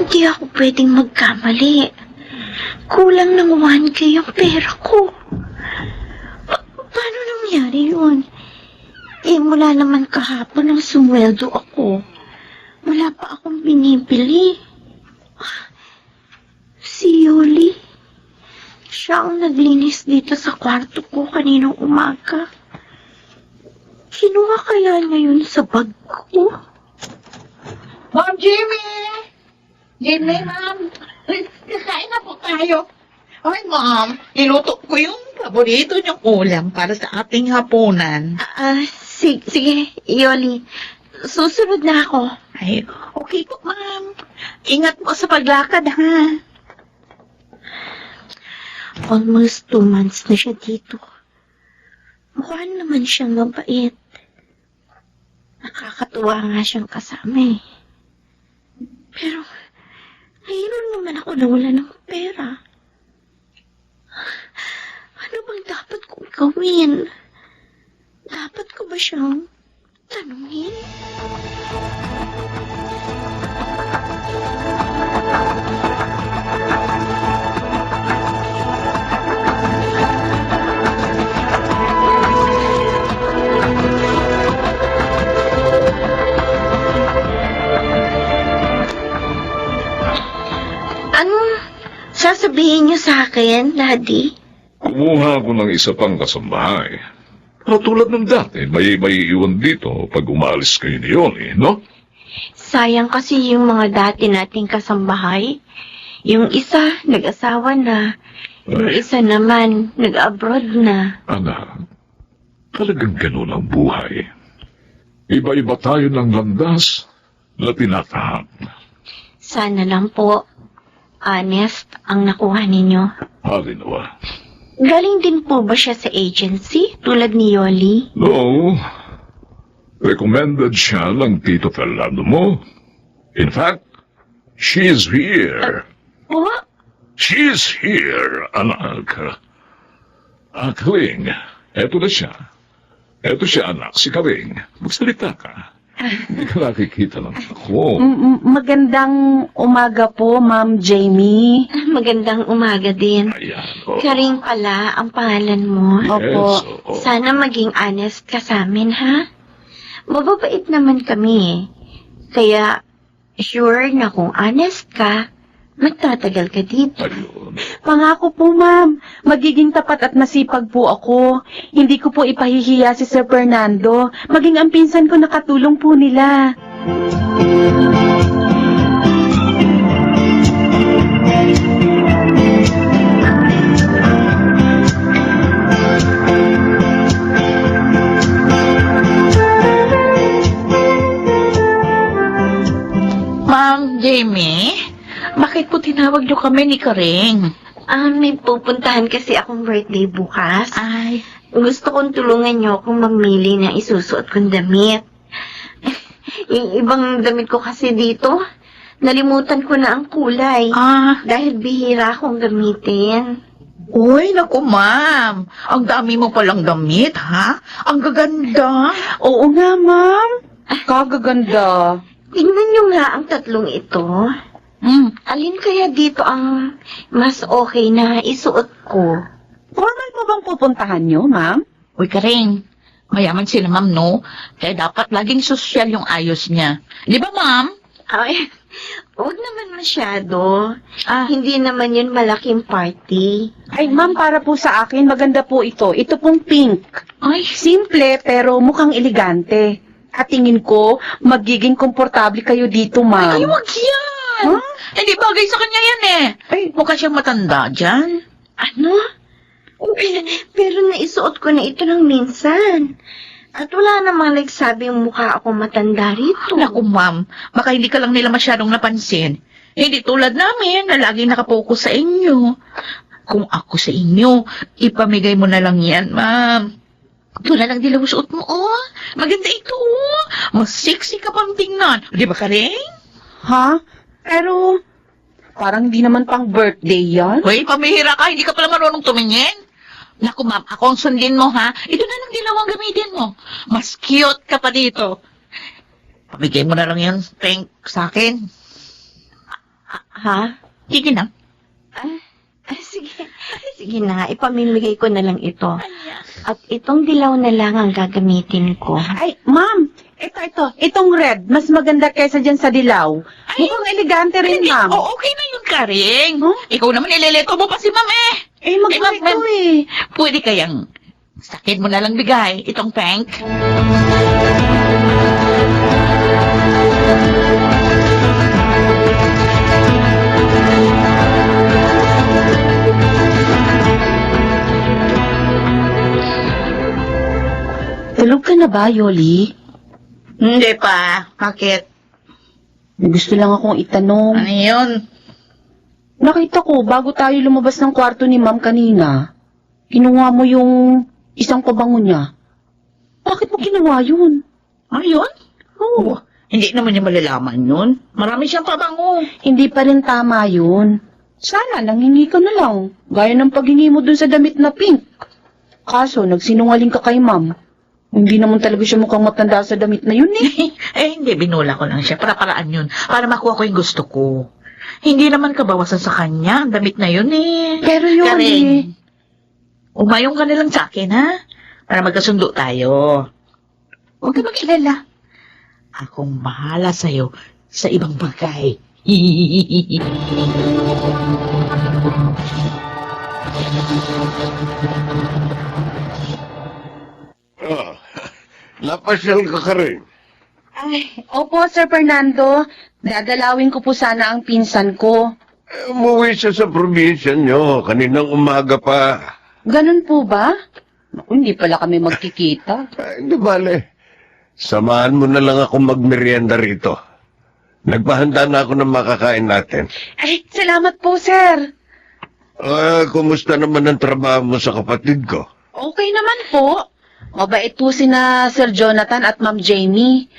Hindi ako pwedeng magkamali. Kulang ng 1K ang pera ko. Paano nangyari yun? Mula naman kahapon ang sumweldo ako. Wala pa akong binibili. Si Yoli. Siya ang naglinis dito sa kwarto ko kaninang umaga. Kinuha kaya niya yun sa bag ko? Ma'am Jimmy! Jimmy, ma'am! Kakain na po tayo. Ay, ma'am, niluto ko yung paborito niyong ulam para sa ating hapunan. Sige, Yoli. Susunod na ako. Ay, okay po, ma'am. Ingat po sa paglakad, ha? Almost 2 months na siya dito. Mukha naman siyang mabait. Nakakatuwa nga siyang kasama eh. Pero, mayroon naman ako na wala ng pera. Ano bang dapat kong gawin? Dapat ko ba siyang tanungin? Anong sasabihin niyo sa akin, Daddy? Kumuha ako ng isa pang kasambahay. Katulad ng dati, may iwan dito pag umaalis kayo ni Yoli, no? Sayang kasi yung mga dati nating kasambahay. Yung isa, nag-asawa na. Yung isa naman, nag-abroad na. Anak, talagang ganun ang buhay. Iba-iba tayo ng landas na tinatahak. Sana lang po, honest ang nakuha ninyo. Halinawa. Galing din po ba siya sa agency, tulad ni Yoli? No. Recommended siya ng Tito Fernando mo. In fact, she is here. What? She is here, anak. Kling, eto na siya. Eto siya, anak, si Kling. Magsalita ka. Hindi ka nakikita lang ako. Magandang umaga po, Ma'am Jamie. Magandang umaga din. Ayan, oh. Karing pala ang pangalan mo. Opo. oo. Sana maging honest ka sa amin, ha? Mababait naman kami eh. Kaya, sure na kung honest ka, Magtatagal ka dito. Ayun. Pangako po, ma'am. Magiging tapat at masipag po ako. Hindi ko po ipahihiya si Sir Fernando. Maging ang pinsan ko nakatulong po nila. Ma'am Jamie, bakit po tinawag niyo kami ni Karing? May pupuntahan kasi akong birthday bukas. Ay, Gusto kong tulungan niyo akong mamili ng isusuot kong damit. Yung ibang damit ko kasi dito, nalimutan ko na ang kulay. Dahil bihira akong gamitin. uy, naku ma'am. Ang dami mo palang damit, ha? Ang gaganda. Oo nga, ma'am. Kagaganda. Tingnan niyo nga ang tatlong ito. Alin kaya dito ang mas okay na isuot ko? Formal mo bang pupuntahan nyo, ma'am? Uy, Karing, mayaman sila ma'am, no? Kaya dapat laging sosyal yung ayos niya. Di ba, ma'am? Ay, huwag naman masyado. Hindi naman yun malaking party. Ay, ma'am, para po sa akin, maganda po ito. Ito pong pink. Ay, Simple, pero mukhang elegante. At tingin ko, magiging komportable kayo dito, ma'am. ay, wag yan. Hindi bagay sa kanya yan eh. Ay, Mukha siyang matanda dyan. Ano? Pero naisuot ko na ito ng minsan. At wala namang nagsabing mukha ako matanda rito. Naku, ma'am, baka hindi ka lang nila masyadong napansin. Hindi tulad namin na laging nakapokus sa inyo. Kung ako sa inyo, ipamigay mo na lang yan, ma'am. Ito na lang dilaw suot mo, oh. Maganda ito, oh. Mas sexy ka pang tingnan. Di ba, Karing? ha? Pero, parang hindi naman pang birthday yan. Hoy, pamihira ka, hindi ka pala marunong tumingin. Naku, ma'am, ako ang sundin mo, ha? Ito na lang dilaw ang gamitin mo. Mas cute ka pa dito. Pamigay mo na lang yan, pink, sa akin. Ha? Sige na. Sige. Sige na, ipamimigay ko na lang ito. At itong dilaw na lang ang gagamitin ko. Ay, ma'am, itong red, mas maganda kaysa dyan sa dilaw. Mukhang elegante rin, Hindi, ma'am. okay na yun, Karing. Huh? Ikaw naman ileleto mo pa si ma'am eh. Magkano ma'am, eh. Pwede kayang sakin mo na lang bigay itong pink. Tulog ka na ba, Yoli? Hindi pa. Bakit? May gusto lang akong itanong. Ano yun? Nakita ko, bago tayo lumabas ng kwarto ni ma'am kanina, kinuha mo yung isang pabango niya. Bakit mo ginawa yun? Ayun? Oo. Hindi naman niya malalaman yun. Marami siyang pabango. Hindi pa rin tama yun. Sana nanghingi ka na lang, gaya ng paghingi mo dun sa damit na pink. Kaso, nagsinungaling ka kay ma'am. Hindi naman talaga siya mukhang matanda sa damit na yun eh. Hindi. Binula ko lang siya. Para-paraan yun. Para makuha ko yung gusto ko. Hindi naman kabawasan sa kanya. Ang damit na yun eh. Pero yun Karing, eh. umayong ka na lang sa akin, ha? Para magkasundo tayo. Huwag ka mag-alala. Akong bahala sa'yo sa ibang bagay. Napasyal ka rin. Ay, opo, Sir Fernando. Dadalawin ko po sana ang pinsan ko. Umuwi siya sa probinsya nyo, kaninang umaga pa. Ganun po ba? Naku, hindi pala kami magkikita. Hindi bale. Samahan mo na lang ako magmerienda rito. Nagpahanda na ako ng makakain natin. Ay, salamat po, sir. Kumusta naman ang trabaho mo sa kapatid ko? Okay naman po. Mabait po sina Sir Jonathan at Ma'am Jamie.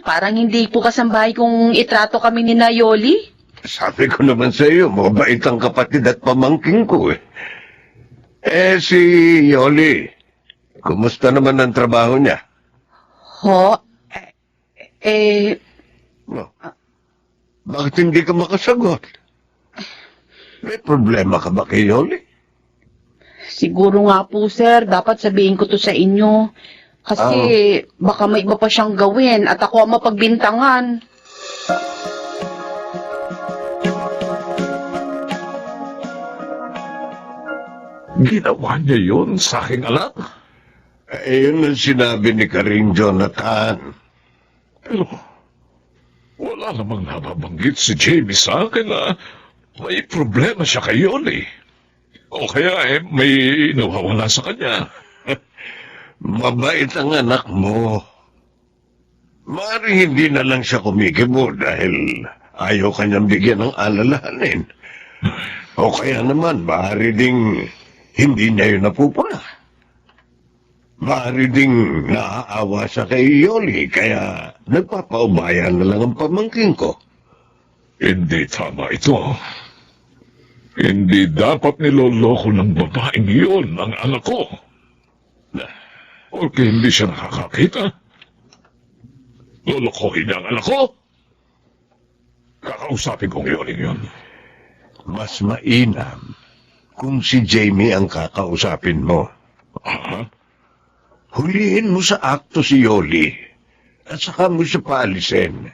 Parang hindi po kasambahay kung itrato kami ni Nayoli. Sabi ko naman sa iyo, mabait ang kapatid at pamangking ko eh. Si Yoli, kumusta naman ang trabaho niya? Ho? Bakit hindi ka makasagot? May problema ka ba kay Yoli? Siguro nga po, sir. Dapat sabihin ko to sa inyo. Kasi baka may iba pa siyang gawin at ako ang mapagbintangan. Ginawa niya yun sa aking anak. Ayun ang sinabi ni Karing Jonathan. Pero wala namang nababanggit si Jamie sa akin na may problema siya kay Yoli. O kaya may nawawala sa kanya. Mabait ang anak mo. Maaari hindi na lang siya kumikibo dahil ayaw kanyang bigyan ng alalahanin. O kaya naman, maaari ding hindi niya yun napupuna. Maaari ding naaawa siya kay Yoli, kaya nagpapaubaya na lang ang pamangkin ko. Hindi tama ito. Hindi dapat niloloko ng babaeng iyon ang anak ko. Porque hindi siya nakakakita. Lolokohin niya ang anak ko. Kakausapin kong yun. Mas mainam kung si Jamie ang kakausapin mo. Aha. Hulihin mo sa akto si Yoli at saka mo siya paalisin.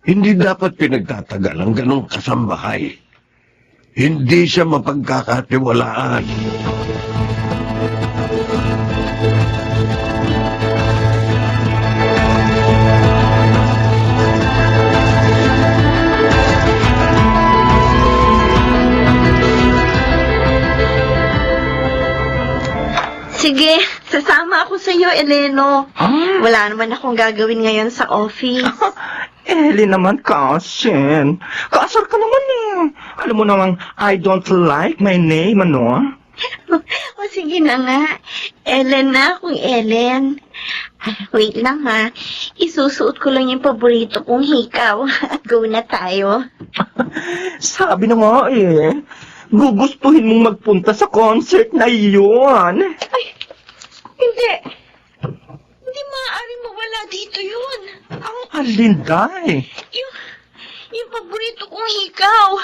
Hindi dapat pinagtatagal ang ganong kasambahay. Hindi siya mapagkakatiwalaan. Sige, sasama ako sa iyo, Eleno. Wala naman akong gagawin ngayon sa office. Eli naman, Cousin. Kasar ka naman eh. Alam mo namang, I don't like my name, ano? O sige na nga. Ellen na akong Ellen. Wait lang ha. Isusuot ko lang yung paborito kong hikaw. Go na tayo. Sabi na nga eh. Gugustuhin mong magpunta sa concert na iyon. Ay, hindi. Hindi maaaring mawala dito yun. Ang alinday. Yung paborito kong hikaw.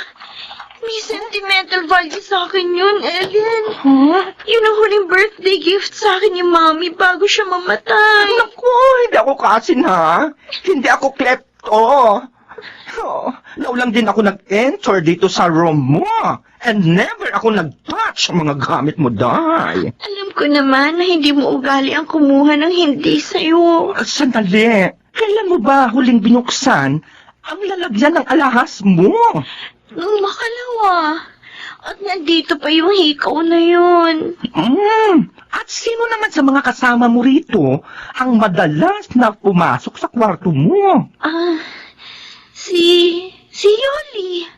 May sentimental value sa akin yun, Ellen. Huh? Yun ang huling birthday gift sa akin ni Mami bago siya mamatay. Naku, hindi ako Cousin ha. Hindi ako klepto. Oh, naulang din ako nag-enter dito sa room mo. And never ako nag-touch ang mga gamit mo, Day. Alam ko naman na hindi mo ugali ang kumuha ng hindi sa'yo. Sandali. Kailan mo ba huling binuksan ang lalagyan ng alahas mo? Nung makalawa. At nandito pa yung hikaw na yun. At sino naman sa mga kasama mo rito ang madalas na pumasok sa kwarto mo? Si Yoli.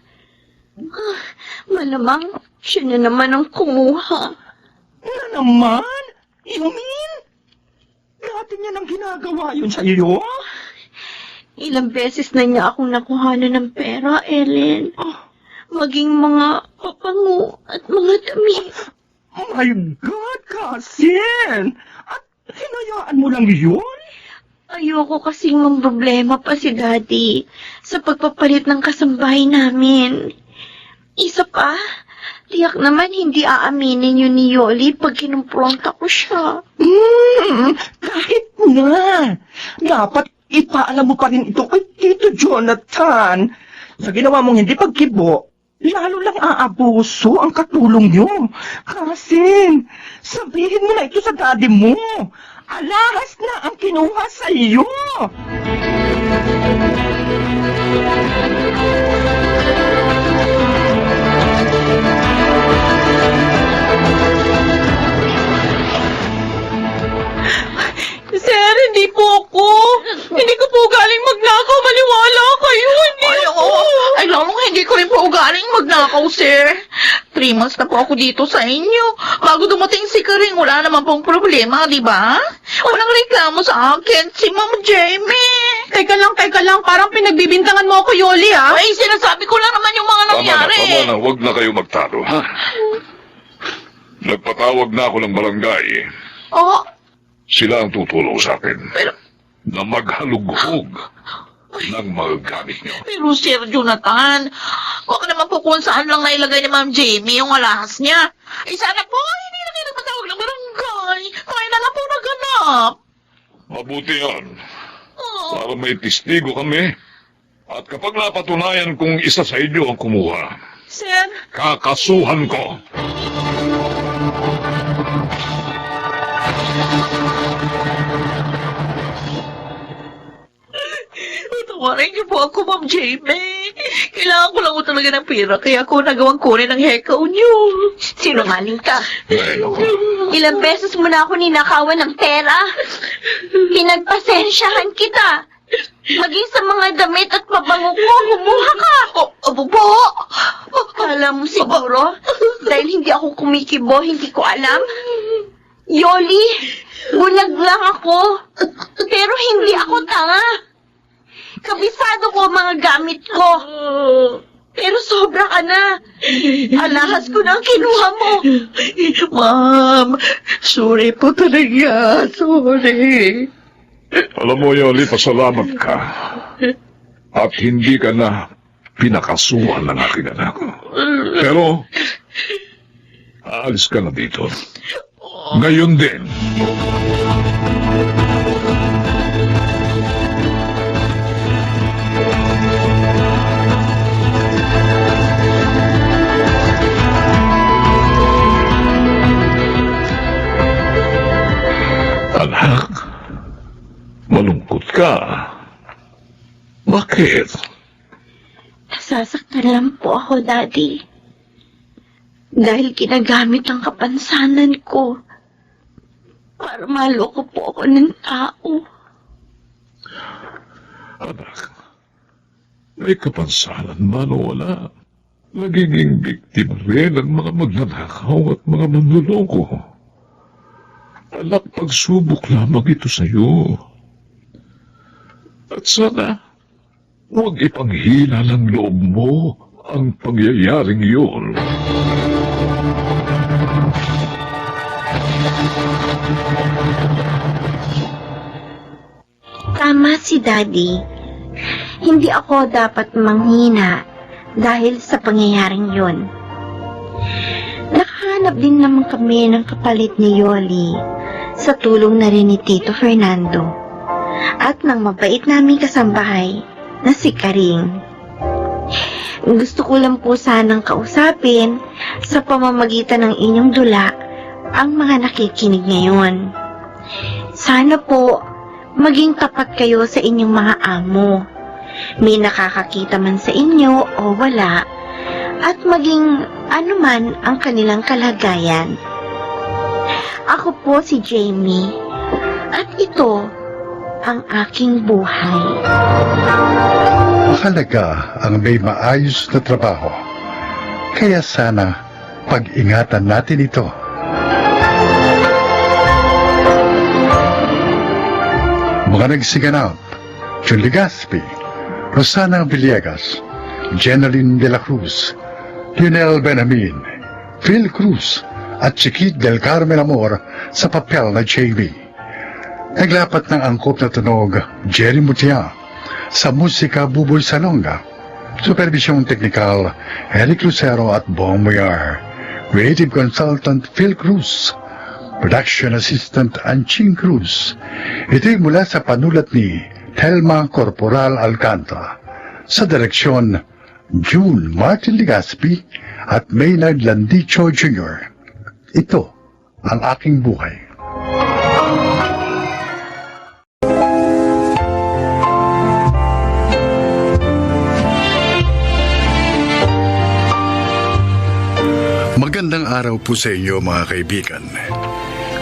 Malamang siya na naman ang kumuha. Na naman? You mean? Dati niya nang ginagawa yun sa iyo? Ilang beses na niya akong nakuhanan ng pera, Ellen. Maging mga papango at mga damit. My God, Cousin! At hinayaan mo lang yun? Ayoko kasing mamroblema pa si Daddy sa pagpapalit ng kasambahay namin. Isa pa, tiyak naman hindi aaminin yun ni Yoli pag kinumpronta ko siya. Kahit na. Dapat ipaalam mo pa rin ito kay Tito Jonathan. Sa ginawa mong hindi pagkibo, lalo lang aabuso ang katulong niyo. Cousin, sabihin mo na ito sa daddy mo. Alahas na ang kinuha sa iyo. Sir, hindi po ako. Hindi ko po galing magnakaw. Maniwala kayo. Hindi ako. Ay, lalong hindi ko rin po galing magnakaw, sir. 3 months na po ako dito sa inyo. Bago dumating si Karing, wala naman pong problema, di ba? Walang reklamo sa akin, si Ma'am Jamie. Teka lang. Parang pinagbibintangan mo ako, Yoli, ha? Ay, sinasabi ko lang naman yung mga nangyari. Tama na. Huwag na kayo magtalo, ha? Nagpatawag na ako ng barangay. Oh, Sila ang tutulong sa akin pero, na maghalughog ng mga gamit niyo. pero Sir Jonathan, huwag naman po kung saan lang nailagay ni Ma'am Jamie yung alahas niya. Eh, sana po, hindi na kayo nagpatawag ng barangay. Kaya na lang po naganap. Mabuti yan. Oh. Para may testigo kami. At kapag napatunayan kung isa sa inyo ang kumuha, Sir, kakasuhan ko. Patawarin niyo po ako, Ma'am Jamie. Kailangan ko lang po talaga ng pera, kaya ako nagawang kunin ng hekaw niyo. Sinungaling ka. Ay, naku. Ilang beses mo na ako ninakawan ng pera. Pinagpasensyahan kita. Maging sa mga damit at pabango ko, kumuha ka. Opo. Kala mo siguro, dahil hindi ako kumikibo, hindi ko alam. Yoli, bulag lang ako. Pero hindi ako tanga. Kabisado ko ang mga gamit ko. Pero sobra ka na. Alahas ko na ang kinuha mo. Ma'am, sorry po talaga. Sorry. Alam mo, Yoli, pasalamat ka. At hindi ka na pinakasuhan ng aking anak. Pero, aalis ka na dito. Ngayon din. Anak, malungkot ka. Bakit? Nasasaktan lang po ako, Daddy. Dahil ginagamit ang kapansanan ko para maloko po ako ng tao. Anak, may kapansanan man o wala. Nagiging biktima rin ang mga magnanakaw at mga manluloko. Anak, pagsubok lamang ito sa'yo. At sana, huwag ipanghila ng loob mo ang pangyayaring yun. Tama si Daddy. Hindi ako dapat manghina dahil sa pangyayaring yun. Nakahanap din naman kami ng kapalit ni Yoli sa tulong na rin ni Tito Fernando at ng mabait naming kasambahay na si Karing. Gusto ko lang po sanang kausapin sa pamamagitan ng inyong dula ang mga nakikinig ngayon. Sana po maging tapat kayo sa inyong mga amo. May nakakakita man sa inyo o wala, at maging anuman ang kanilang kalagayan. Ako po si Jamie, at ito ang aking buhay. Mahalaga ang may maayos na trabaho. Kaya sana pag-ingatan natin ito. Mga nagsiganap, John Legaspi, Rosana Villegas, Jeneline de la Cruz, Lionel Benamin, Phil Cruz, at Chiquit del Carmen Amor sa papel na JB. Naglapat ng angkop na tunog, Jerry Mutia, sa musika Buboy Salonga, supervisyong teknikal, Eric Lucero at Bong Muyar, creative consultant Phil Cruz, production assistant Anching Cruz. Ito'y mula sa panulat ni Telma Corporal Alcantara, sa direksyon June Martin Legaspi at Maynard Landicho Jr. Ito ang aking buhay. Magandang araw po sa inyo mga kaibigan.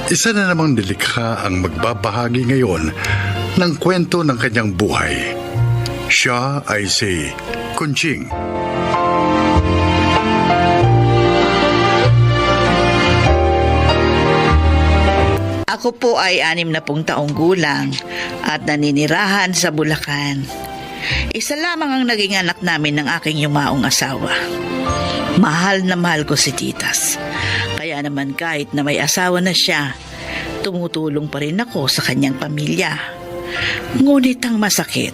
Isa na namang nilikha ang magbabahagi ngayon ng kwento ng kanyang buhay. Siya ay si Kunching. Ako po ay 60 taong gulang at naninirahan sa Bulacan. Isa lamang ang naging anak namin ng aking yumaong asawa. Mahal na mahal ko si Titas. Kaya naman kahit na may asawa na siya, tumutulong pa rin ako sa kanyang pamilya. Ngunit ang masakit,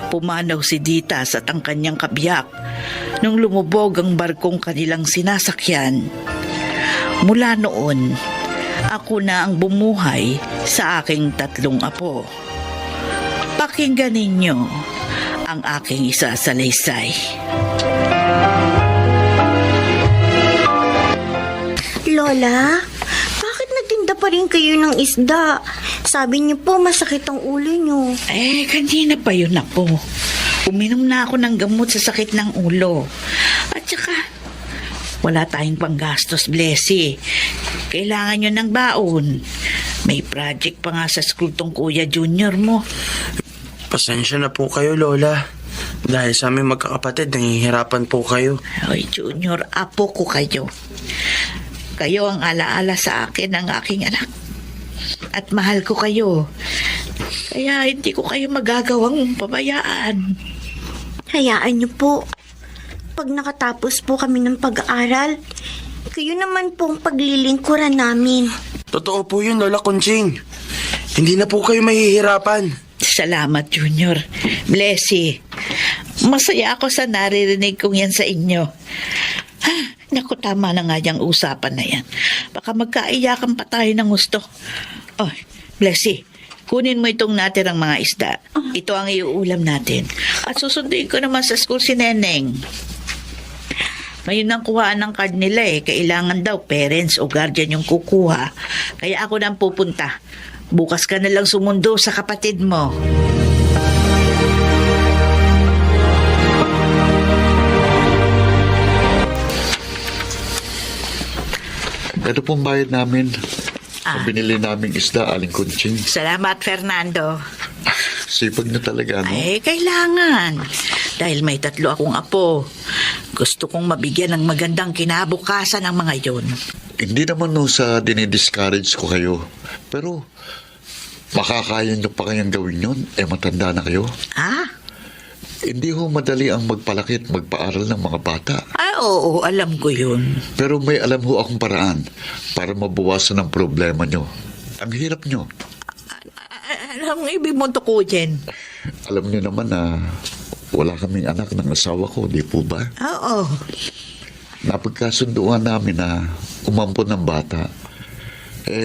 pumanaw si Titas at ang kanyang kabiyak nung lumubog ang barkong kanilang sinasakyan. Mula noon, ako na ang bumuhay sa aking 3 apo. Pakinggan ninyo ang aking isasalaysay. Lola, bakit nagtinda pa rin kayo ng isda? Sabi niyo po masakit ang ulo niyo. Kanina pa yun ako. Uminom na ako ng gamot sa sakit ng ulo. At saka, wala tayong panggastos, Blessy. Kailangan nyo ng baon. May project pa nga sa school tong Kuya Junior mo. Pasensya na po kayo, Lola. Dahil sa aming magkakapatid, nangihirapan po kayo. Hoy, Junior, apo ko kayo. Kayo ang alaala sa akin ng aking anak. At mahal ko kayo. Kaya hindi ko kayo magagawang pabayaan. Hayaan niyo po. Pag nakatapos po kami ng pag-aaral, kayo naman po ang paglilingkuran namin. Totoo po yun, Lola Conching. Hindi na po kayo mahihirapan. Salamat, Junior. Blessy. Masaya ako sa naririnig kong yan sa inyo. Naku, tama na nga yung usapan na yan. Baka magkaiyakan pa tayo ng gusto. Oh, Blessy, kunin mo itong natirang mga isda. Ito ang iuulam natin. At susunduin ko naman sa school si Neneng. Ngayon ang kuhaan ng card nila Kailangan daw parents o guardian yung kukuha. Kaya ako nang pupunta. Bukas ka na lang sumundo sa kapatid mo. Ito pong bayad namin. Sa binili naming isda, Aling Kunching. Salamat, Fernando. Sipag na talaga, no? Kailangan. Dahil may 3 akong apo. Gusto kong mabigyan ng magandang kinabukasan ng mga yon. Hindi naman no sa dinidiscourage ko kayo. Pero, makakaya nyo pa kayang gawin yun? Matanda na kayo. Hindi ho madali ang magpalaki at magpaaral ng mga bata. Oo, alam ko yun. Pero may alam ho akong paraan para mabawasan ang problema nyo. Ang hirap nyo. Anong ibig mo tukuyin? Alam nyo naman na wala kaming anak ng asawa ko, di po ba? Oo. Napagkasunduan namin na umampon ng bata.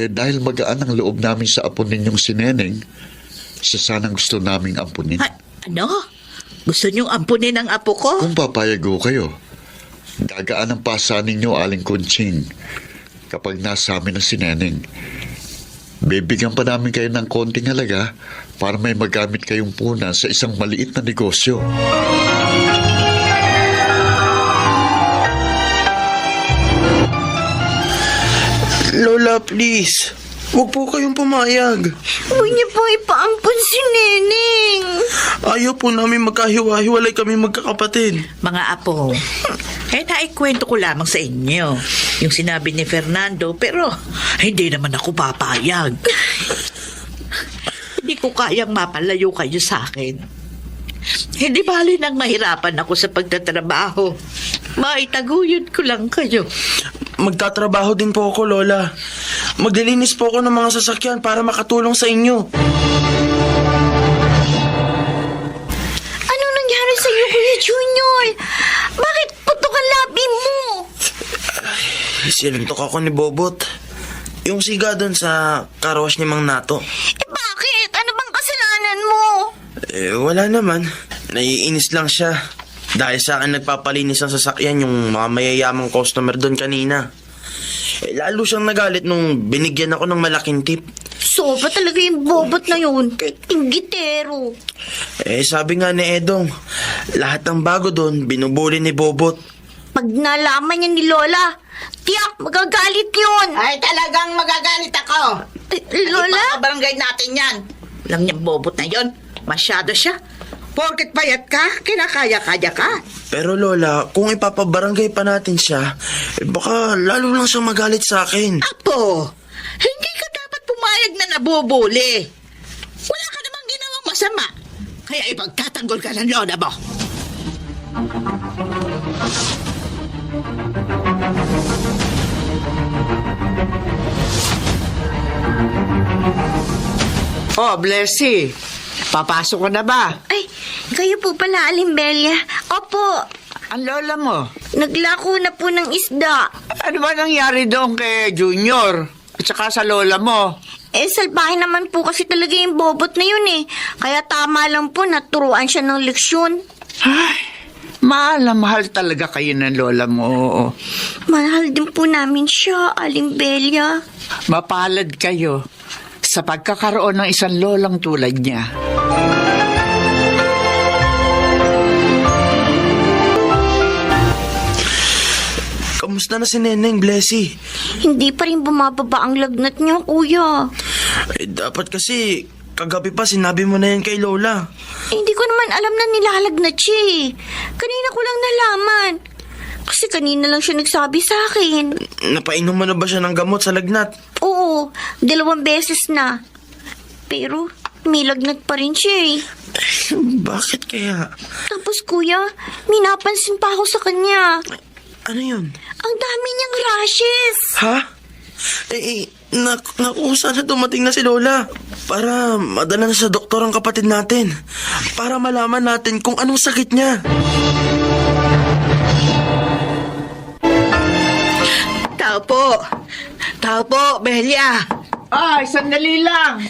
Dahil magaan ang loob namin sa apo ninyong si Neneng, sanang gusto naming ampunin. Ano? Gusto niyong ampunin ang apo ko? Kung papayag ho kayo, gagaan ang pasa ninyo, Aling Kunching, kapag nasa amin na si Neneng. Bibigyan pa namin kayo ng konting halaga para may magamit kayong punan sa isang maliit na negosyo. Lola, please. Huwag po kayong pumayag. Huwag niyo po ipaampun si Neneng. Ayaw po namin magkahiwa-hiwalay kami magkakapatid. Mga apo, naikwento ko lamang sa inyo yung sinabi ni Fernando, pero hindi naman ako papayag. Hindi ko kayang mapalayo kayo sa akin. Hindi bali nang mahirapan ako sa pagtatrabaho. Maitaguyod ko lang kayo. Magtatrabaho din po ako, Lola. Maglilinis po ako ng mga sasakyan para makatulong sa inyo. Ano nangyari sa iyo, Kuya Junior? Bakit putok ang labi mo? Sinuntok ako ni Bobot. Yung siga doon sa karawas ni Mang Nato. Bakit? Ano bang kasalanan mo? Wala naman. Naiinis lang siya. Dahil sa akin nagpapalinis ang sasakyan yung mga mayayamang customer doon kanina. Lalo siyang nagalit nung binigyan ako ng malaking tip. Sobra talaga yung Bobot na yun. Tinggitero. Sabi nga ni Edong, lahat ng bago doon binubuli ni Bobot. Pag nalaman niya ni Lola, tiyak, magagalit yun. Ay, talagang magagalit ako. Lola? Barangay natin yan. Alam niya, Bobot na yon. Masyado siya. Porket payat ka, kinakaya-kaya ka. Pero Lola, kung ipapabarangay pa natin siya, baka lalo lang siya magalit sa akin. Apo, hindi ka dapat pumayag na nabubuli. Wala ka namang ginawang masama. Kaya ipagtatanggol ka ng lola mo. Oh, Blessy. Papasok ka na ba? Ay, kayo po pala, Alimbelia. Opo, Ang lola mo. naglako na po ng isda. Ano ba nangyari doon kay Junior? At saka sa lola mo? Salbahe naman po kasi talaga yung Bobot na yun eh. Kaya tama lang po, naturuan siya ng leksyon. Ay, mahal na mahal talaga kayo ng lola mo. Mahal din po namin siya, Alimbelia. Mapalad kayo. sa pagkakaroon ng isang lolang tulad niya. Kamusta na si Neneng, Blessy? Hindi pa rin bumababa ang lagnat niya, kuya. Dapat kasi kagabi pa sinabi mo na yan kay Lola. Hindi ko naman alam na nilalagnat siya eh. Kanina ko lang nalaman. Kasi kanina lang siya nagsabi sa akin. Napainom mo na ba siya ng gamot sa lagnat? Oo, 2 beses na. Pero may lagnat pa rin siya eh. Bakit kaya? Tapos kuya, may napansin pa ako sa kanya. Ano yun? Ang dami niyang rashes. Ha? Naku, sana dumating na si Lola. Para madala na sa doktor ang kapatid natin. Para malaman natin kung anong sakit niya. Tao po! Tao po, Belia! Ay, sandali lang.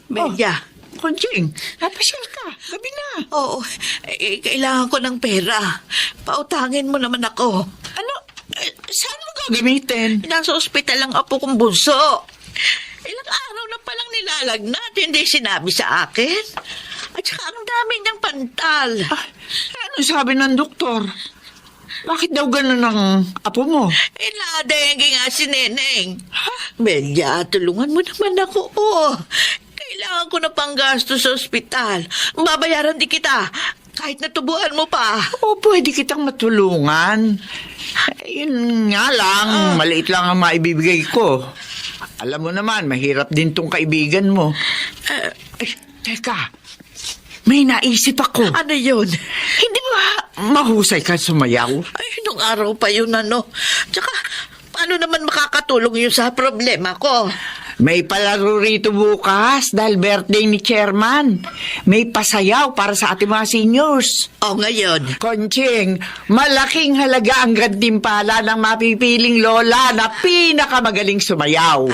Belia! Kunjing, napasyal ka. Gabi na. Oo, kailangan ko ng pera. Pautangin mo naman ako. Ano? Saan mo gagamitin? Nasa ospital ang apo kong bunso. Ilang araw na palang nilalagnat, hindi sinabi sa akin. At saka ang dami niyang pantal. Ano sabi ng doktor? Bakit daw ganun ang apo mo? Dengue nga si Neneng. Belia, tulungan mo naman ako. Kailangan ko na panggasto sa ospital. Babayaran di kita. Kahit natubuhan mo pa. O, pwede kitang matulungan. Yun nga lang, maliit lang ang maibibigay ko. Alam mo naman, mahirap din tong kaibigan mo. Teka, may naisip ako. Ano yun? Hindi ba mahusay ka sumayaw? Ay, nung araw pa yun Tsaka, paano naman makakatulong yun sa problema ko? May palaro rito bukas dahil birthday ni Chairman. May pasayaw para sa ating mga seniors. O ngayon? Konching, malaking halaga ang gantimpala ng mapipiling lola na pinakamagaling sumayaw.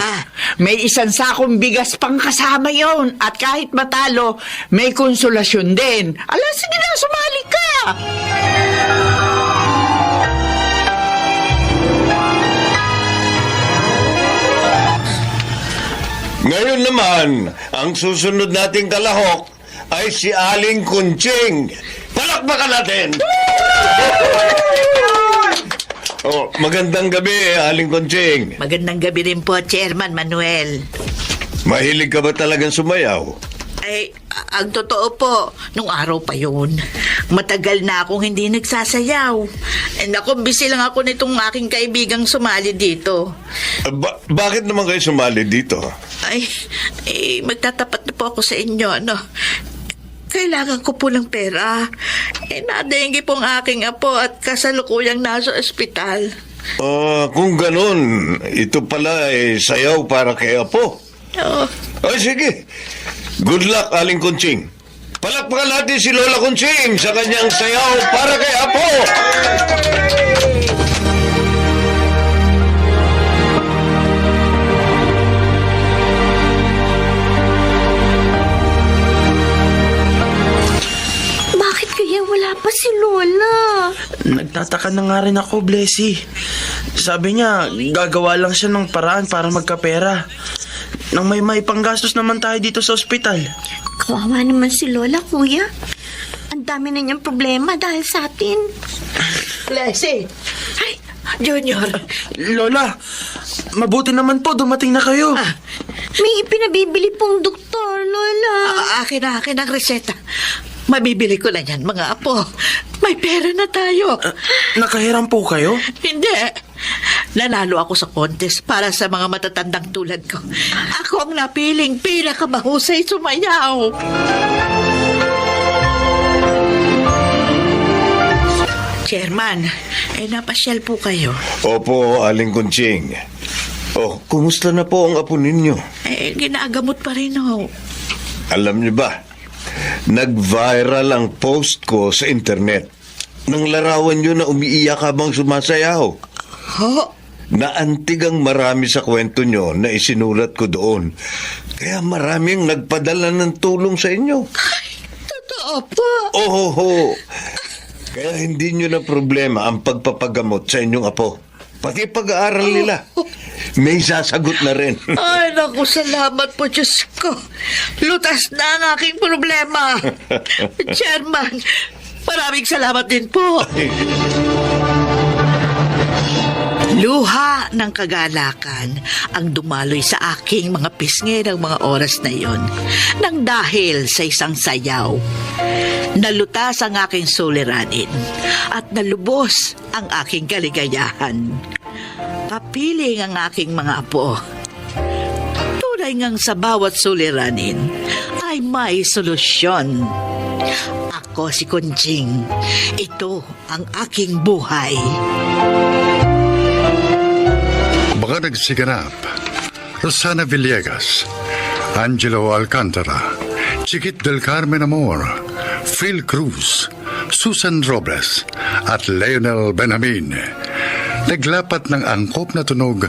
May isang sakong bigas pang kasama yon at kahit matalo, may konsolasyon din. Ala, sige na, sumali ka! Ngayon naman, ang susunod nating kalahok ay si Aling Kunching. Palakpakan natin! Magandang gabi, Aling Kunching. Magandang gabi rin po, Chairman Manuel. Mahilig ka ba talagang sumayaw? Ay, ang totoo po, nung araw pa yun, matagal na akong hindi nagsasayaw. Naku, busy lang ako nitong aking kaibigang sumali dito. Bakit naman kayo sumali dito? Ay, magtatapat na po ako sa inyo, Kailangan ko po ng pera. Nadengge po ang aking apo at kasalukuyang nasa ospital. Kung ganun, ito pala ay sayaw para kay Apo. Ay, sige. Good luck, Aling Kunching. Palakpakan natin si Lola Kunching sa kanyang sayaw para kay Apo. Bakit kaya wala pa si Lola? Nagtataka na nga rin ako, Blessy. Sabi niya, gagawa lang siya ng paraan para magkapera. Nang may panggastos naman tayo dito sa ospital. Kawawa naman si Lola, kuya. Ang dami na niyang problema dahil sa atin. Blessing! Ay, Junior! Lola, mabuti naman po, dumating na kayo. May ipinabibili pong doktor, Lola. Akin ang reseta. Mabibili ko na yan, mga apo. May pera na tayo. Nakahiram po kayo? Hindi. Nanalo ako sa contest para sa mga matatandang tulad ko. Ako ang napiling pinakamahusay sumayaw. Chairman, napasyal po kayo. Opo, Aling Kunching. Kumusta na po ang apo ninyo? Ginagamot pa rin ho. Alam niyo ba, nag-viral ang post ko sa internet. Nang larawan niyo na umiiyak habang sumasayaw. Naantig ang marami sa kwento niyo na isinulat ko doon. Kaya maraming nagpadala ng tulong sa inyo. Totoo po. Kaya hindi niyo na problema ang pagpapagamot sa inyong apo. Pati pag-aaral nila. May sasagot na rin. Ay, naku, salamat po, Diyos ko. Lutas na ang aking problema. Chairman, maraming salamat din po. Luha ng kagalakan ang dumaloy sa aking mga pisngi ng mga oras na iyon nang dahil sa isang sayaw. Nalutas ang aking suliranin at nalubos ang aking kaligayahan. Kapiling ang aking mga apo. Tunay ngang sa bawat suliranin ay may solusyon. Ako si Kunjing. Ito ang aking buhay. Mga nagsiganap, Rosana Villegas, Angelo Alcantara, Chiquit del Carmen Amor, Phil Cruz, Susan Robles, at Leonel Benjamin. Naglapat ng angkop na tunog,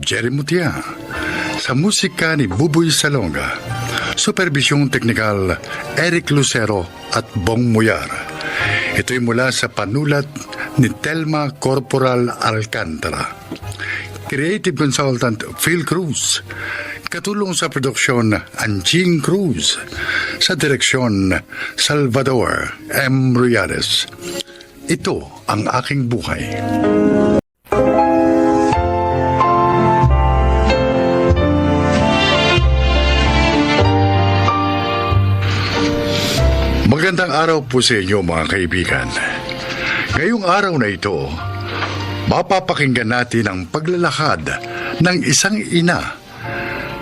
Jerry Mutia. Sa musika ni Buboy Salonga, supervisyong teknikal, Eric Lucero at Bong Muyar. Ito'y mula sa panulat ni Telma Corporal Alcantara. Creative Consultant Phil Cruz. Katulong sa produksyon Anjing Cruz. Sa direksyon Salvador M. Riares. Ito ang aking buhay. Magandang araw po sa inyo mga kaibigan. Ngayong araw na ito, mapapakinggan natin ang paglalakad ng isang ina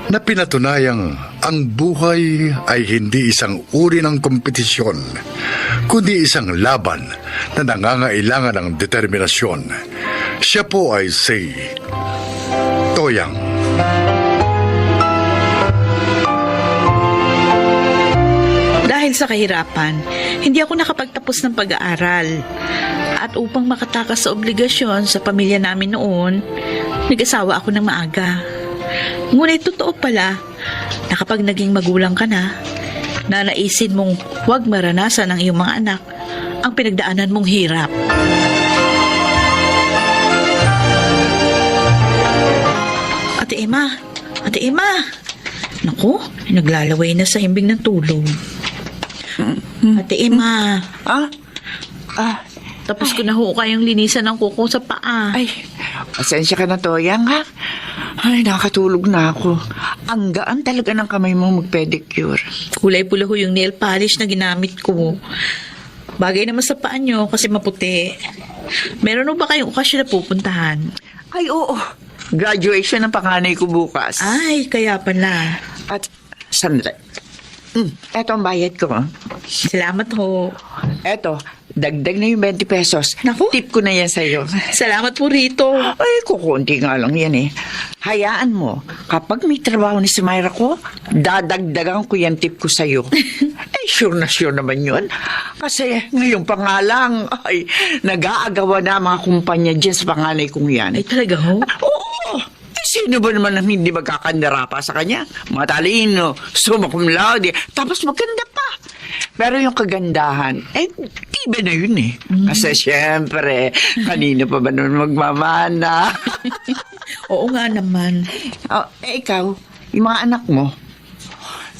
na pinatunayang ang buhay ay hindi isang uri ng kompetisyon, kundi isang laban na nangangailangan ng determinasyon. Siya po ay si Toyang. Dahil sa kahirapan, hindi ako nakapagtapos ng pag-aaral. At upang makatakas sa obligasyon sa pamilya namin noon, nag-asawa ako ng maaga. Ngunit totoo pala na kapag naging magulang ka na, nanaisin mong huwag maranasan ng iyong mga anak ang pinagdaanan mong hirap. Ate Emma! Naku, naglalaway na sa himbing ng tulog. Ate Emma! Tapos ko na ho kayong linisan ng kuko sa paa. Ay, pasensya ka na, Toyang, ha? Ay, nakatulog na ako. Ang gaan talaga ng kamay mo mag-pedicure. Kulay pula ho yung nail polish na ginamit ko. Bagay naman sa paa nyo kasi maputi. Meron ho ba kayong okasyon na pupuntahan? Ay, oo. Graduation ng panganay ko bukas. Ay, kaya pala. At, sandali. Eto ang bayad ko. Salamat ho. Eto, dagdag na yung 20 pesos. Naku. Tip ko na yan sa'yo. Salamat po rito. Ay, kukunti nga lang yan eh. Hayaan mo, kapag may trabaho ni si Myra ko, dadagdagan ko yan tip ko sa'yo. Sure na sure naman yun. Kasi ngayon pa nga lang, ay, nag-aagawa na mga kumpanya dyan sa panganay kong yan. Ay, talaga ho? Oo. Sino ba naman ang hindi magkakandara pa sa kanya? Matalino, summa cum laude, tapos maganda pa. Pero yung kagandahan, tiba na yun eh. Kasi syempre, kanino pa ba nun magmamana? Oo nga naman. Ikaw, yung mga anak mo,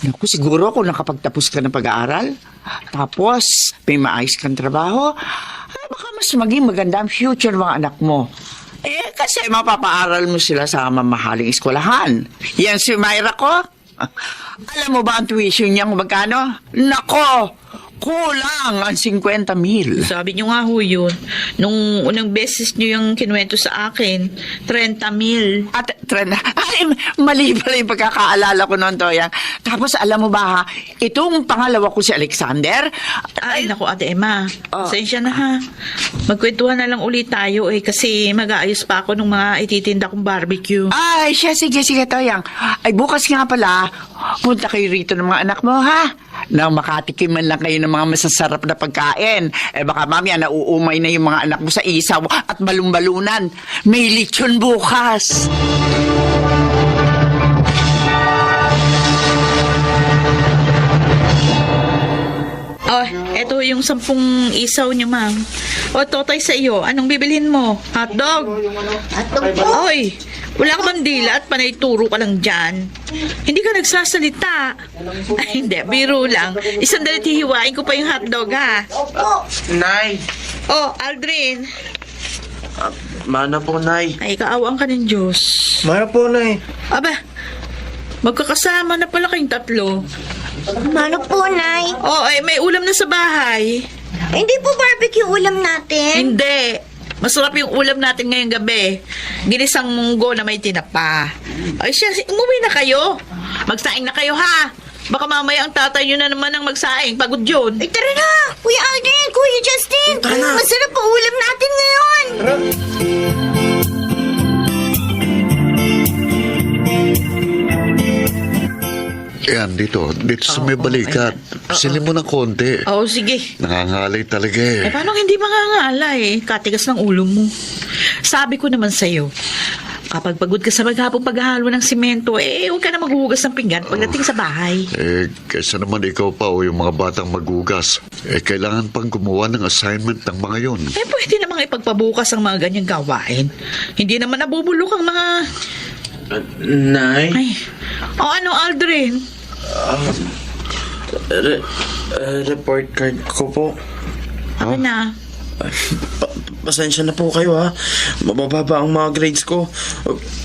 naku, siguro kung nakapagtapos ka ng pag-aaral, tapos may maayos kang trabaho, baka mas maging maganda ang future ng mga anak mo. Kasi mapapaaral mo sila sa mamahaling eskwelahan. Yan si Myra ko. Alam mo ba ang tuition niya kung magkano? Nako! Kulang ang 50,000. Sabi niyo nga ho yun. Nung unang beses niyo yung kinuwento sa akin, 30,000. At ay, mali pala yung pagkakaalala ko noon, Toyang. Tapos alam mo ba ha, itong pangalawa ko si Alexander. Ay, naku Ate Emma. Pasensya na ha. Magkwentuhan na lang ulit tayo kasi mag-aayos pa ako ng mga ititinda kong barbecue. Ay, sige, Toyang. Ay, bukas nga pala, punta kayo rito ng mga anak mo, ha? Nang makatikiman lang kayo ng mga masasarap na pagkain. Baka mamaya nauumay na yung mga anak mo sa isaw at balumbalunan. May lechon bukas. Oh, eto yung 10 isaw niyo, ma'am. O, Totoy, sa iyo, anong bibilhin mo? Hotdog? Oy, wala ka bang dila at panay turo ka lang dyan? Hindi ka nagsasalita. Ay, hindi, biro lang. Isang dalit hihiwain ko pa yung hotdog, ha? Nay! Oh, Aldrin. Mana po, Nay. Ay, kaawaan ka ng Diyos. Mana po, Nay. Aba, magkakasama na pala kayong tatlo. Mano po, Nay? Oh, ay, may ulam na sa bahay. Hindi po barbecue ulam natin. Hindi. Masarap yung ulam natin ngayong gabi. Ginisang munggo na may tinapa. Ay siya, umuwi na kayo. Magsaing na kayo, ha? Baka mamaya ang tatay nyo na naman ang magsaing. Pagod yun. Ay, tara na! Kuya Alden, Kuya Justin! Tara na. Masarap po ulam natin ngayon! Yan, dito sa may balikat. Silin mo ng konti. Oo, sige. Nangangalay talaga eh. Eh, paano hindi mangangala eh? Katigas ng ulo mo. Sabi ko naman sa'yo, kapag pagod ka sa maghapong paghahalo ng simento, eh, huwag ka na maghuhugas ng pinggan pagdating sa bahay. Eh, kaysa naman ikaw pa o yung mga batang magugas, eh, kailangan pang gumawa ng assignment ng mga yon. Eh, pwede namang ipagpabukas ang mga ganyang gawain. Hindi naman nabubulok ang mga... Nay? Ay, o ano, Aldrin? Report card ko po. Ako na. Pasensya na po kayo, ha. Mabababa ang mga grades ko.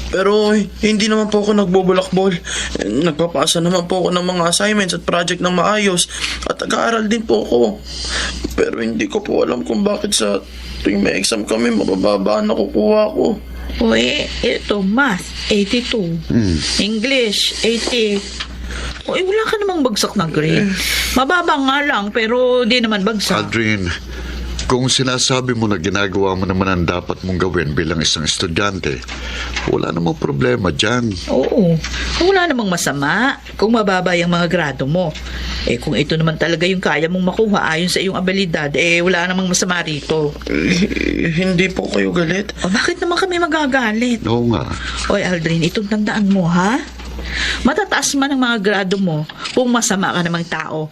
Pero hindi naman po ako nagbubulakbol. Nagpapasa naman po ako ng mga assignments at project ng maayos. At nag-aaral din po ako. Pero hindi ko po alam kung bakit sa tuwing may exam kami, mabababa na kukuha ko. O ito, math, 82. English, 80. O wala ka namang bagsak na grade. Mababa nga lang, pero di naman bagsak. Aldrin, kung sinasabi mo na ginagawa mo naman ang dapat mong gawin bilang isang estudyante, wala namang problema dyan. Oo, wala namang masama kung mababa yung mga grado mo. Eh kung ito naman talaga yung kaya mong makuha ayon sa iyong abilidad, eh wala namang masama rito. Hindi po kayo galit. O bakit naman kami magagalit? Oo nga. Oy Aldrin, itong tandaan mo, ha? Matataas man ang mga grado mo kung masama ka namang tao.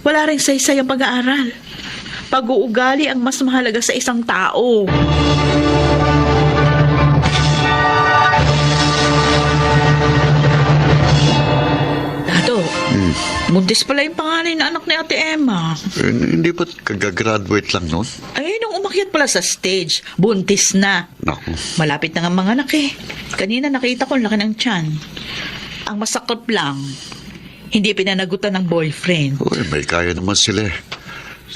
Wala rin saysay ang pag-aaral. Pag-uugali ang mas mahalaga sa isang tao. Dato, buntis pala yung pangalan na anak ni Ate Emma. Eh, hindi ba't kagagraduate lang nun? Ay, nung umakyat pala sa stage, buntis na. Naku. Malapit na nga mga anak eh. Kanina nakita ko ang laki ng tiyan. Ang masakot lang, hindi pinanagutan ng boyfriend. Uy, may kaya naman sila eh.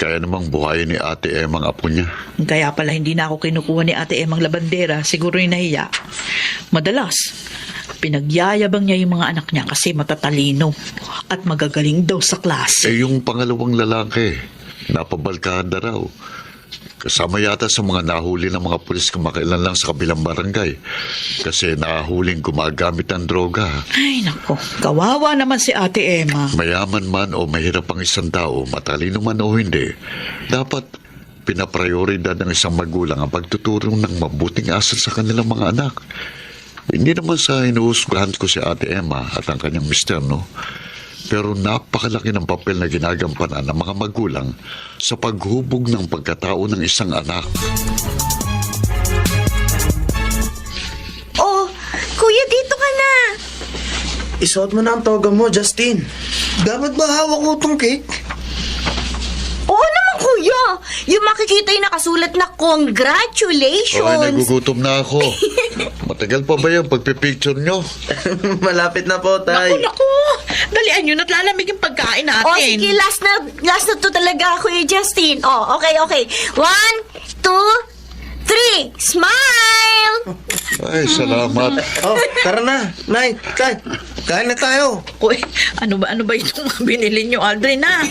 Kaya namang buhayin ni Ate Emma ang apo niya. Kaya pala hindi na ako kinukuha ni Ate Emang labandera, siguro yung nahiya. Madalas, pinagyayabang niya yung mga anak niya kasi matatalino at magagaling daw sa klase. Eh, yung pangalawang lalaki, napabalkahan na raw. Kasama yata sa mga nahuli ng mga pulis kumakailan lang sa kabilang barangay. Kasi nahuling gumagamit ng droga. Ay, nako, kawawa naman si Ate Emma. Mayaman man o mahirap ang isang tao, matalino man o hindi, dapat pinaprioridad ng isang magulang ang pagtuturo ng mabuting asal sa kanilang mga anak. Hindi naman sa inuusgahan ko si Ate Emma at ang kanyang mister, no? Pero napakalaki ng papel na ginagampanan ng mga magulang sa paghubog ng pagkatao ng isang anak. Oh, Kuya, dito ka na. Isuot mo na ang toga mo, Justin. Dapat ba hawak ko itong cake? Oo naman, Kuya. Yung makikita yung nakasulat na congratulations. Ay, nagugutom na ako. Matagal pa ba yung pagpipicture nyo? Malapit na po, Tay. Naku, dalian yun at lalamig yung pagkain natin. Oh, sige, last na to talaga, Kuya Justin. Oh, okay. 1, 2, 3, smile! Ay, salamat. Oh, tara na. Nay, kain na tayo. Uy, ano ba itong mga binili nyo, Aldrin, ha?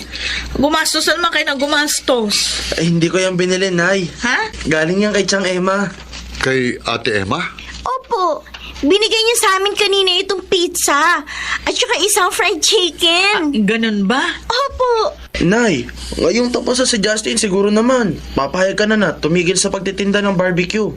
Gumastos na naman kayo ng gumastos. Ay, hindi ko yan binili, Nay. Ha? Galing yan kay Chang Emma. Kay Ate Emma? Opo, binigay niya sa amin kanina itong pizza at saka isang fried chicken. Ganun ba? Opo. Nay, ngayong tapos sa si Justin, siguro naman. Papayag ka na tumigil sa pagtitinda ng barbecue.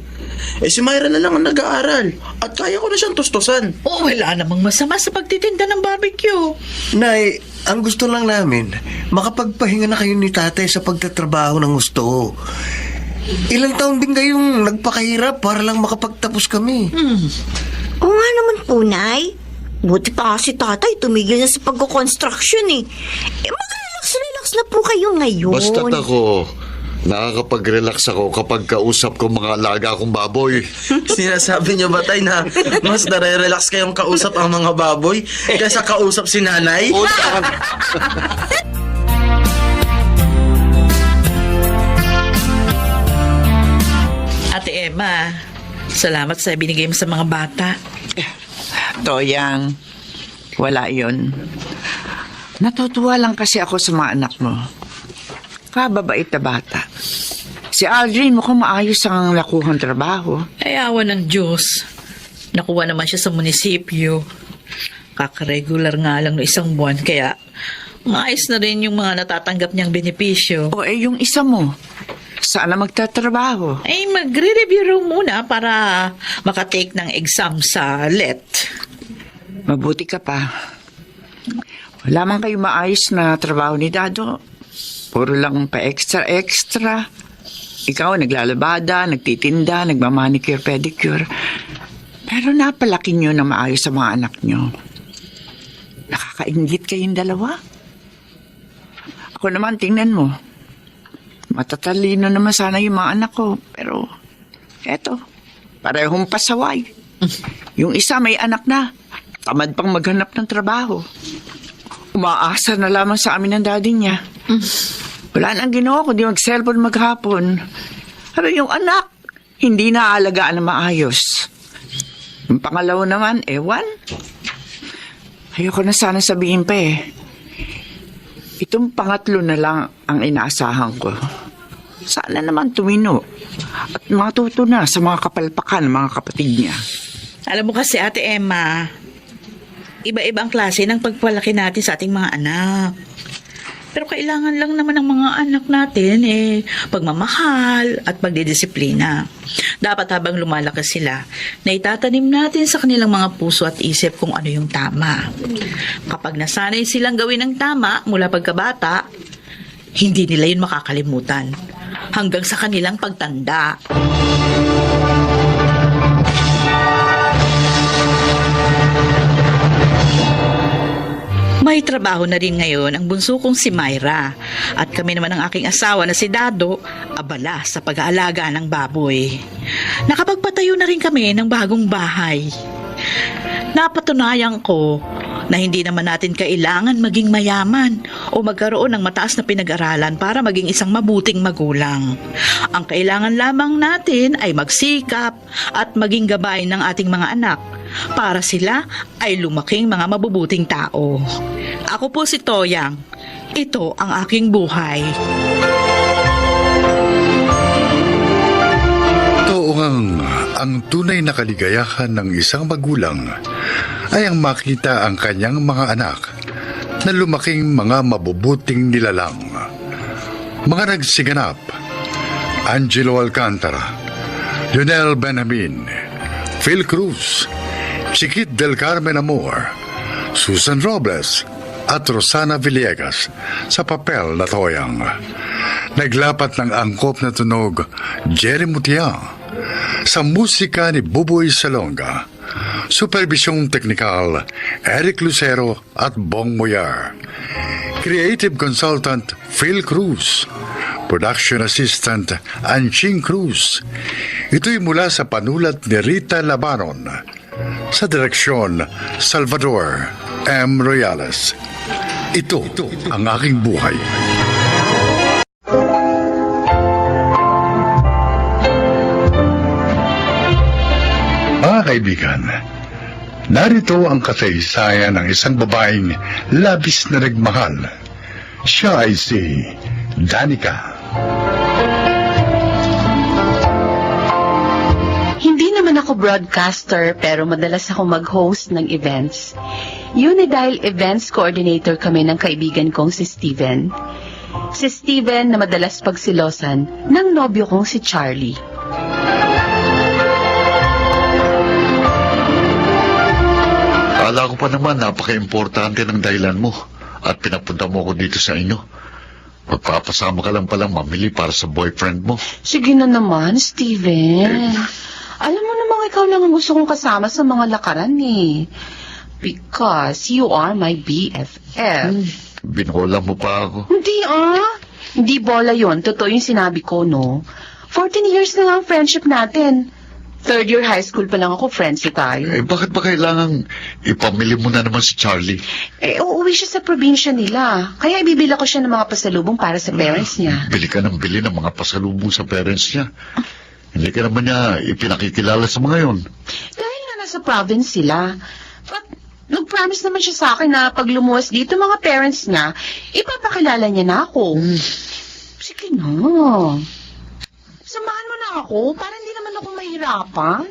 Eh si Myra na lang ang nag-aaral. At kaya ko na siyang tustusan. Oo, wala namang masama sa pagtitinda ng barbecue. Nay, Ang gusto lang namin, makapagpahinga na kayo ni tatay sa pagtatrabaho ng gusto. Ilang taon din kayong nagpakahirap para lang makapagtapos kami. Oo nga naman po, Nay. Buti pa nga si tatay tumigil na sa pagko-construction eh. Mag-relax na po kayo ngayon. Basta't ako, nakakapag-relax ako kapag kausap ko mga alaga kong baboy. Sinasabi niyo ba, tay, na mas nare-relax kayong kausap ang mga baboy kaysa kausap si nanay? Ate Emma, salamat sa binigay mo sa mga bata. Toyang, wala yon. Natutuwa lang kasi ako sa mga anak mo. Kababait na bata. Si Aldrin mukhang maayos ang nakuhang trabaho. Ay, awa ng Diyos. Nakuha naman siya sa munisipyo. Kakaregular nga lang no isang buwan, kaya maayos na rin yung mga natatanggap niyang benepisyo. O yung isa mo, saan na magtatrabaho? Ay, magre-review raw muna para makatake ng exam sa LET. Mabuti ka pa. Wala man kayo maayos na trabaho ni Dado. Puro lang pa extra. Ikaw naglalabada, nagtitinda, nagmamanicure, pedicure. Pero napalaki nyo na maayos sa mga anak nyo. Nakakaingit kayong dalawa. Ako naman, tingnan mo. Matatalino naman sana yung mga anak ko. Pero, eto, parehong pasaway. Yung isa may anak na. Tamad pang maghanap ng trabaho. Umaasa na lamang sa amin ng daddy niya. Wala nang ginawa kundi mag-cellphone maghapon. Pero yung anak, hindi naaalagaan na maayos. Yung pangalawa naman, ewan. Ayoko na sana sabihin pa eh. Itong pangatlo na lang ang inaasahan ko. Sana naman tumino at matuto na sa mga kapalpakan ng mga kapatid niya. Alam mo kasi, Ate Emma, iba-iba ang klase ng pagpalaki natin sa ating mga anak. Pero kailangan lang naman ng mga anak natin pagmamahal at pagdidisiplina. Dapat habang lumalaki sila, na itatanim natin sa kanilang mga puso at isip kung ano yung tama. Kapag nasanay silang gawin ang tama mula pagkabata, hindi nila yun makakalimutan hanggang sa kanilang pagtanda. May trabaho na rin ngayon ang bunso kong si Myra at kami naman ang aking asawa na si Dado abala sa pag-aalaga ng baboy. Nakapagpatayo na rin kami ng bagong bahay. Napatunayan ko na hindi naman natin kailangan maging mayaman o magkaroon ng mataas na pinag-aralan para maging isang mabuting magulang. Ang kailangan lamang natin ay magsikap at maging gabay ng ating mga anak para sila ay lumaking mga mabubuting tao. Ako po si Toyang. Ito ang aking buhay. Ang tunay na kaligayahan ng isang magulang ay ang makita ang kanyang mga anak na lumaking mga mabubuting nilalang. Mga nagsiganap: Angelo Alcantara, Lionel Benjamin, Phil Cruz, Chiquit del Carmen Amor, Susan Robles at Rosana Villegas sa papel na Toyang. Naglapat ng angkop na tunog Jerry Mutiang, sa musika ni Buboy Salonga, supervisyong teknikal Eric Lucero at Bong Moyar, creative consultant Phil Cruz, production assistant Anching Cruz. Ito'y mula sa panulat ni Rita Labaron, sa direksyon Salvador M. Royales. Ito ang aking buhay. Mga kaibigan, narito ang kasaysayan ng isang babaeng labis na nagmahal. Siya ay si Danica. Hindi naman ako broadcaster pero madalas ako mag-host ng events. Yun ay dahil events coordinator kami ng kaibigan kong si Steven. Si Steven na madalas pagsilosan ng nobyo kong si Charlie. Akala ko pa naman napaka-importante ng dahilan mo. at pinapunta mo ko dito sa inyo. Magpapasama ka lang palang mamili para sa boyfriend mo. Sige na naman, Steven. Alam mo namang ikaw lang ang gusto kong kasama sa mga lakaran eh. Because you are my BFF. Binola mo pa ako. Hindi bola yon. Totoo yung sinabi ko, no? 14 years na nga ang friendship natin. Third year high school pa lang ako, friends tayo. Bakit ba kailangan ipamili mo na naman si Charlie? Uuwi siya sa probinsya nila. Kaya ibibila ko siya ng mga pasalubong para sa parents niya. Bili ka ng bili ng mga pasalubong sa parents niya. Hindi ka naman niya ipinakikilala sa mga yon. Dahil nga nasa province sila. But nag-promise naman siya sa akin na pag lumuwas dito mga parents niya, ipapakilala niya na ako. Sige na. Samahan mo na ako para hindi naman ako mahirapan.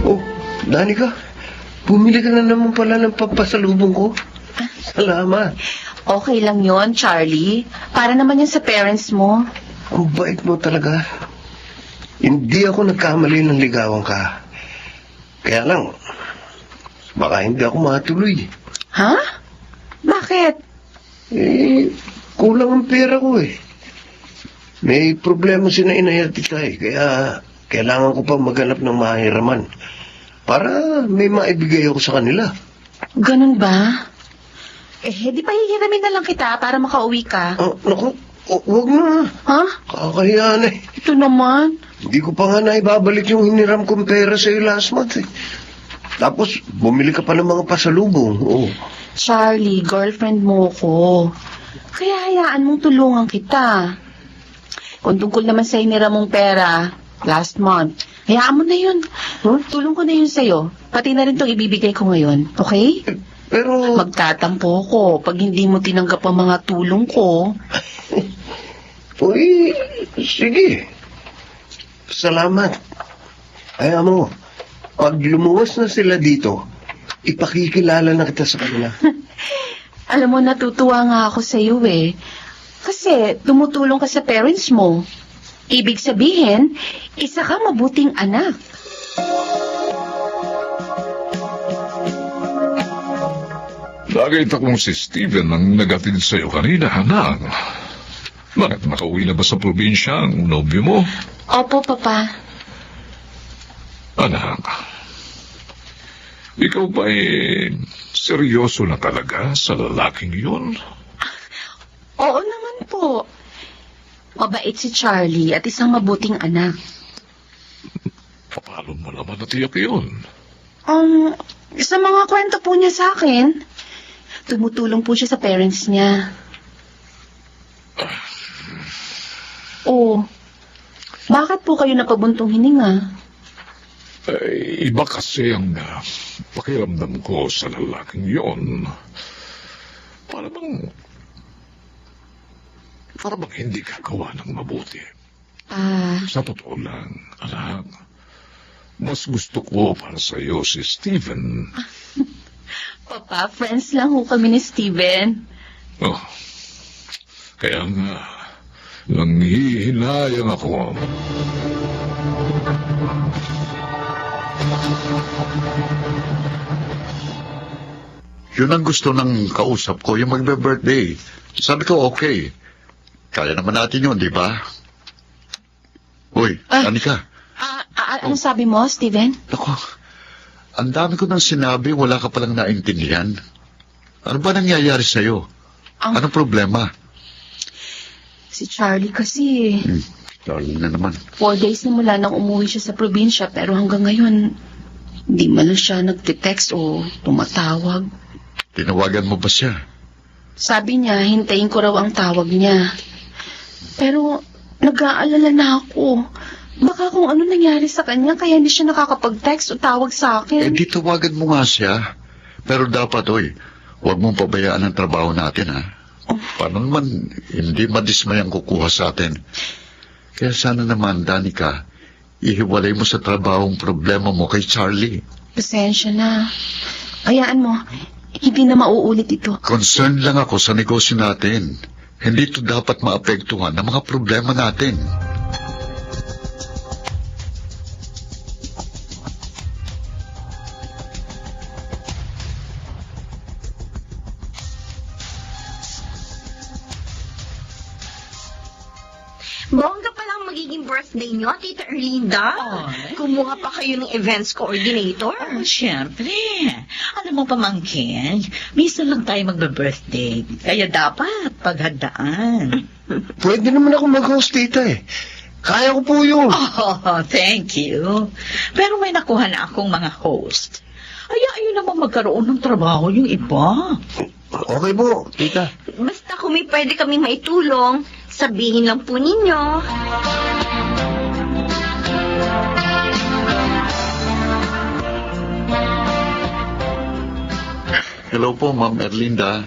Oh, Danica, bumili ka na naman pala ng pampasalubong ko. Salamat. Okay lang yon, Charlie. Para naman yan sa parents mo. Ang bait mo talaga. Hindi ako nagkamali ng ligawan ka. Kaya lang, baka hindi ako matuloy. Ha? Bakit? Kulang ang pera ko eh. May problema si na inay at itay, kaya kailangan ko pa maghanap ng mahiraman para may maibigay ako sa kanila. Ganun ba? Di pa hihiramin na lang kita para makauwi ka. Naku, wag na. Ha? Kakahiyan eh. Ito naman. Hindi ko pa nga naibabalik yung hiniram kong pera sa'yo last month eh. Tapos, bumili ka pa ng mga pasalubong. Oh. Charlie, girlfriend mo ko. Kaya hayaan mong tulungan kita. Kung tungkol naman sa hiniram mong pera, last month, hayaan mo na yun. Tulong ko na yun sa'yo. Pati na rin itong ibibigay ko ngayon. Okay? Pero... Magtatampo ko pag hindi mo tinanggap ang mga tulong ko. Uy, sige. Salamat. Ayaw mo, pag lumuwas na sila dito, ipakikilala na kita sa kanila. Alam mo, natutuwa nga ako sa iyo eh. Kasi tumutulong ka sa parents mo. Ibig sabihin, isa ka mabuting anak. Nakita kong si Steven ang nagatid sa'yo kanina, Hanang. Bakit nakauwi na ba sa probinsya ang nobyo mo? Opo, Papa. Anak, ikaw ba seryoso na talaga sa lalaking yun? Oo naman po. Mabait si Charlie at isang mabuting anak. Paano mo naman natiyak yun? Sa mga kwento po niya sa akin, tumutulong po siya sa parents niya. Oh, bakit po kayo napabuntong hininga? Iba kasi ang pakiramdam ko sa lalaking yon. Para bang hindi gagawa ng mabuti. Sa totoo lang, anak, mas gusto ko para sa iyo si Steven. Papa, friends lang ho kami ni Steven. Oh, kaya nga, nanghihinayang ako. Yun ang gusto ng kausap ko, yung magbe-birthday. Sabi ko, okay. Kaya naman natin yun, di ba? Uy, Danica. Ano sabi mo, Steven? Ako, ang dami ko nang sinabi, wala ka palang naintindihan. Ano ba nangyayari sa'yo? Anong problema? Si Charlie kasi, Charlie na naman. 4 days na mula nang umuwi siya sa probinsya pero hanggang ngayon, hindi man lang siya nagte-text o tumatawag. Tinawagan mo ba siya? Sabi niya, hintayin ko raw ang tawag niya. Pero, nag-aalala na ako. Baka kung ano nangyari sa kanya, kaya hindi siya nakakapag-text o tawag sa akin. Di tawagan mo nga siya. Pero dapat, huwag mong pabayaan ang trabaho natin, ha? Paano naman hindi madismay ang kukuha sa atin? Kaya sana naman, Danica, ihiwalay mo sa trabaho ang problema mo kay Charlie. Pasensya na. Hayaan mo, hindi na mauulit ito. Concern lang ako sa negosyo natin. Hindi ito dapat maapektuhan ng mga problema natin. Bongga pa lang magiging birthday niyo, Tita Erlinda. Kumuha pa kayo ng events coordinator. Oh, syempre. Alam mo, pamangkin, minsan lang tayo magbe-birthday. Kaya dapat paghandaan. Pwede naman ako mag-host, tita eh. Kaya ko po yun. Oh, thank you. Pero may nakuha na akong mga host. Ay, ayun naman magkaroon ng trabaho yung iba. Okay po, tita. Basta kung may pwede kami maitulong, sabihin lang po ninyo. Hello po, Ma'am Erlinda.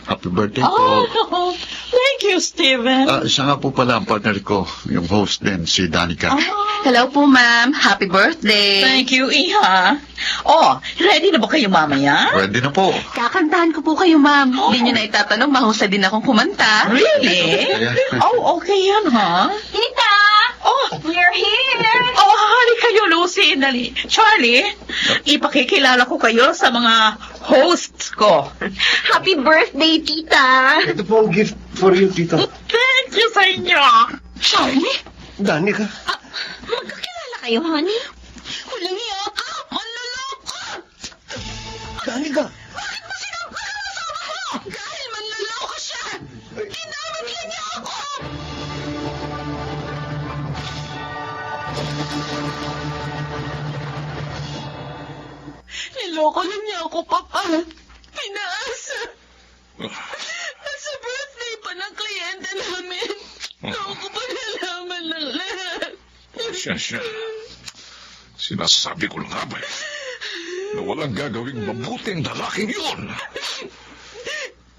Happy birthday po. Oh, thank you, Steven. Siya nga po pala ang partner ko, yung host din, si Danica. Hello po, ma'am. Happy birthday. Thank you, Iha. Oh, ready na ba kayo mamaya? Ready na po. Kakantahan ko po kayo, ma'am. Hindi nyo na itatanong, mahusay din akong kumanta. Really? Oh, okay yan, ha? Tita! Oh, We're here! oh, hali kayo, Lucy. Dali. Charlie, ipakikilala ko kayo sa mga hosts ko. Happy birthday, Tita! Ito po ang gift for you, tita. Thank you sa inyo. Charlie, Danica. magkakilala kayo, honey? Walang iya ka. Ang laloko. Danica. Dahil manlaloko siya. Ginamit niya ako. Niloko na niya ako, Papa. Pinaasa. Sa birthday pa ng kliyente namin. Ako pa nalaman ng lahat. Siya. Sinasabi ko lang nga ba eh, na walang gagawing mabuting lalaking yun.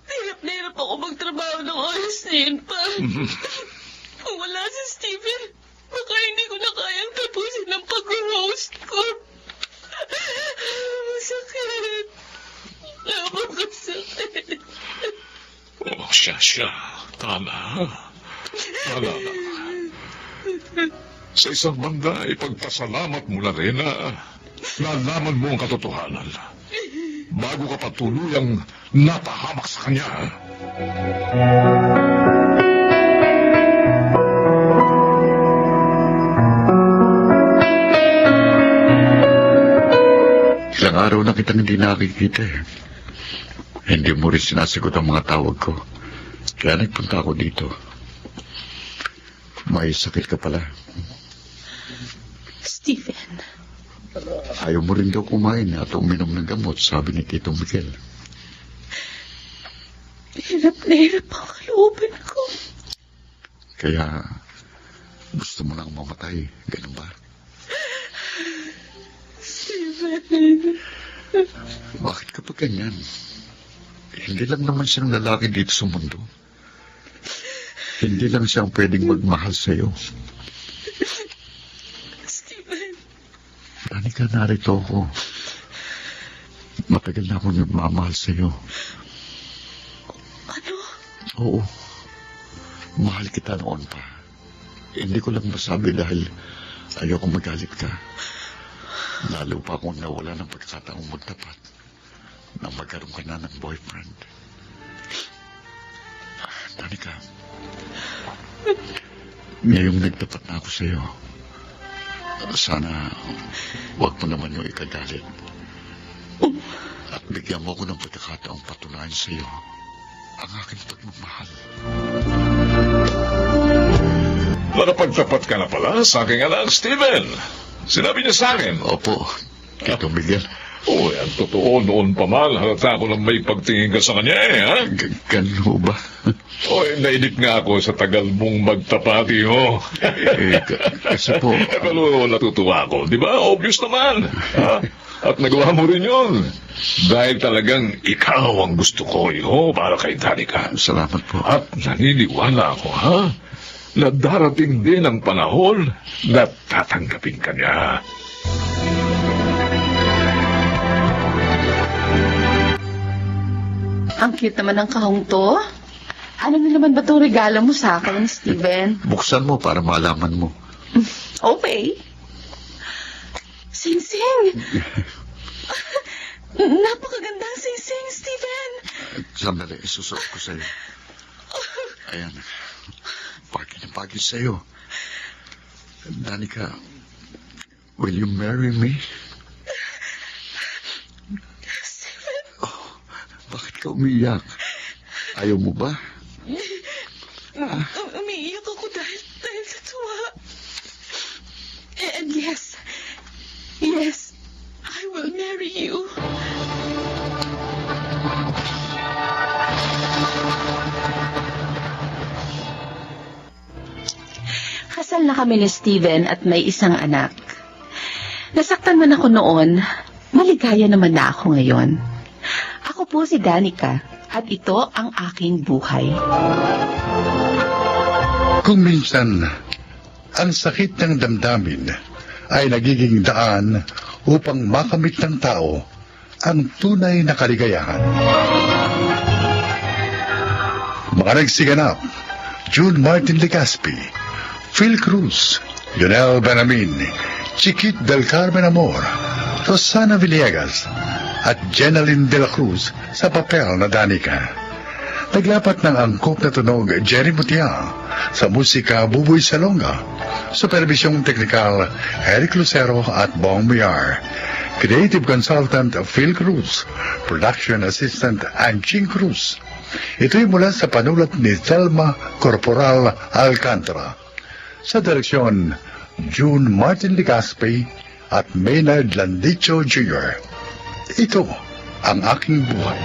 Hirap na hirap ako magtrabaho ng oras na yun, Pa. Kung wala si Steven, baka hindi ko na kayang tapusin ang pag-host ko. Masakit. Napakasakit. Oh, siya. Tala. Tala na. Sa isang banda, ipagpasalamat mo na rin na nalaman mo ang katotohanan. Bago ka patuluyang napahamak sa kanya. Ilang araw na kitang hindi nakikita eh. Hindi mo rin sinasagot ang mga tawag ko. Kaya nagpunta ako dito. May sakit ka pala. Steven, Ayaw mo rin daw kumain at uminom ng gamot, sabi ni Tito Miguel. hirap na hirap ang kalooban ko. Kaya gusto mo lang mamatay, ganun ba? Steven. Bakit ka pa ganyan? Hindi lang naman siyang lalaki dito sa mundo. Hindi lang siyang pwedeng magmahal sa'yo. Steven. Danica, narito ako. Matagal na akong nagmamahal sa'yo. Ano? Oo. Mahal kita noon pa. Hindi ko lang masabi dahil ayoko magalit ka. Lalo pa akong nawala ng pagkataong magtapat na magkaroon ka na ng boyfriend. Danica, ngayong nagtapat na ako sa'yo, sana huwag mo naman yung ikagalit. At bigyan mo ko ng pagkakataong patunayan sa'yo ang aking pagmamahal. Nakapagtapat ka na pala sa aking anak, Steven. Sinabi niya sa akin. Opo, Tito Miguel. Oh, yan totoo. Noon pa man, halata ko lang may pagtingin ka sa kanya eh, ha? Ganun ba? Oh, nainip nga ako sa tagal mong magtapati, ho. Kasi po... Pero natutuwa ako, di ba? Obvious naman. Ha? At nagawa mo rin yun. Dahil talagang ikaw ang gusto ko, iho, para kay Danica. Salamat po. At naniniwala ako, ha? Na darating din ang panahon na tatanggapin ka niya. Ang cute naman ng kahong to. Ano na naman ba itong regalo mo sa akin, Steven? Buksan mo para malaman mo. Okay. Sing-sing! Napakagandang sing-sing, Steven! Sandali, isusuot ko sa'yo. Ayan. Pagi na pagi sa'yo. Danica, will you marry me? Steven! Oh, bakit ka umiyak? Ayaw mo ba? Umiiyak ako dahil sa tuwa. And yes, I will marry you. Kasal na kami ni Steven at may isang anak. Nasaktan man ako noon, maligaya naman na ako ngayon. Ako po si Danica at ito ang aking buhay. Kung minsan, ang sakit ng damdamin ay nagiging daan upang makamit ng tao ang tunay na kaligayahan. Mga nagsiganap, June Martin Legaspi, Phil Cruz, Lionel Benamin, Chiquit del Carmen Amor, Rosana Villegas, at Jenaline de la Cruz sa papel na Danica. Naglapat ng angkop na tunog Jerry Mutia, sa musika Buboy Salonga, supervisyong teknikal Eric Lucero at Bong Miar, creative consultant Phil Cruz, production assistant Anching Cruz. Ito'y mula sa panulat ni Thelma Corporal Alcantara. Sa direksyon, June Martin Legaspi at Maynard Landicho Jr. Ito ang aking buhay.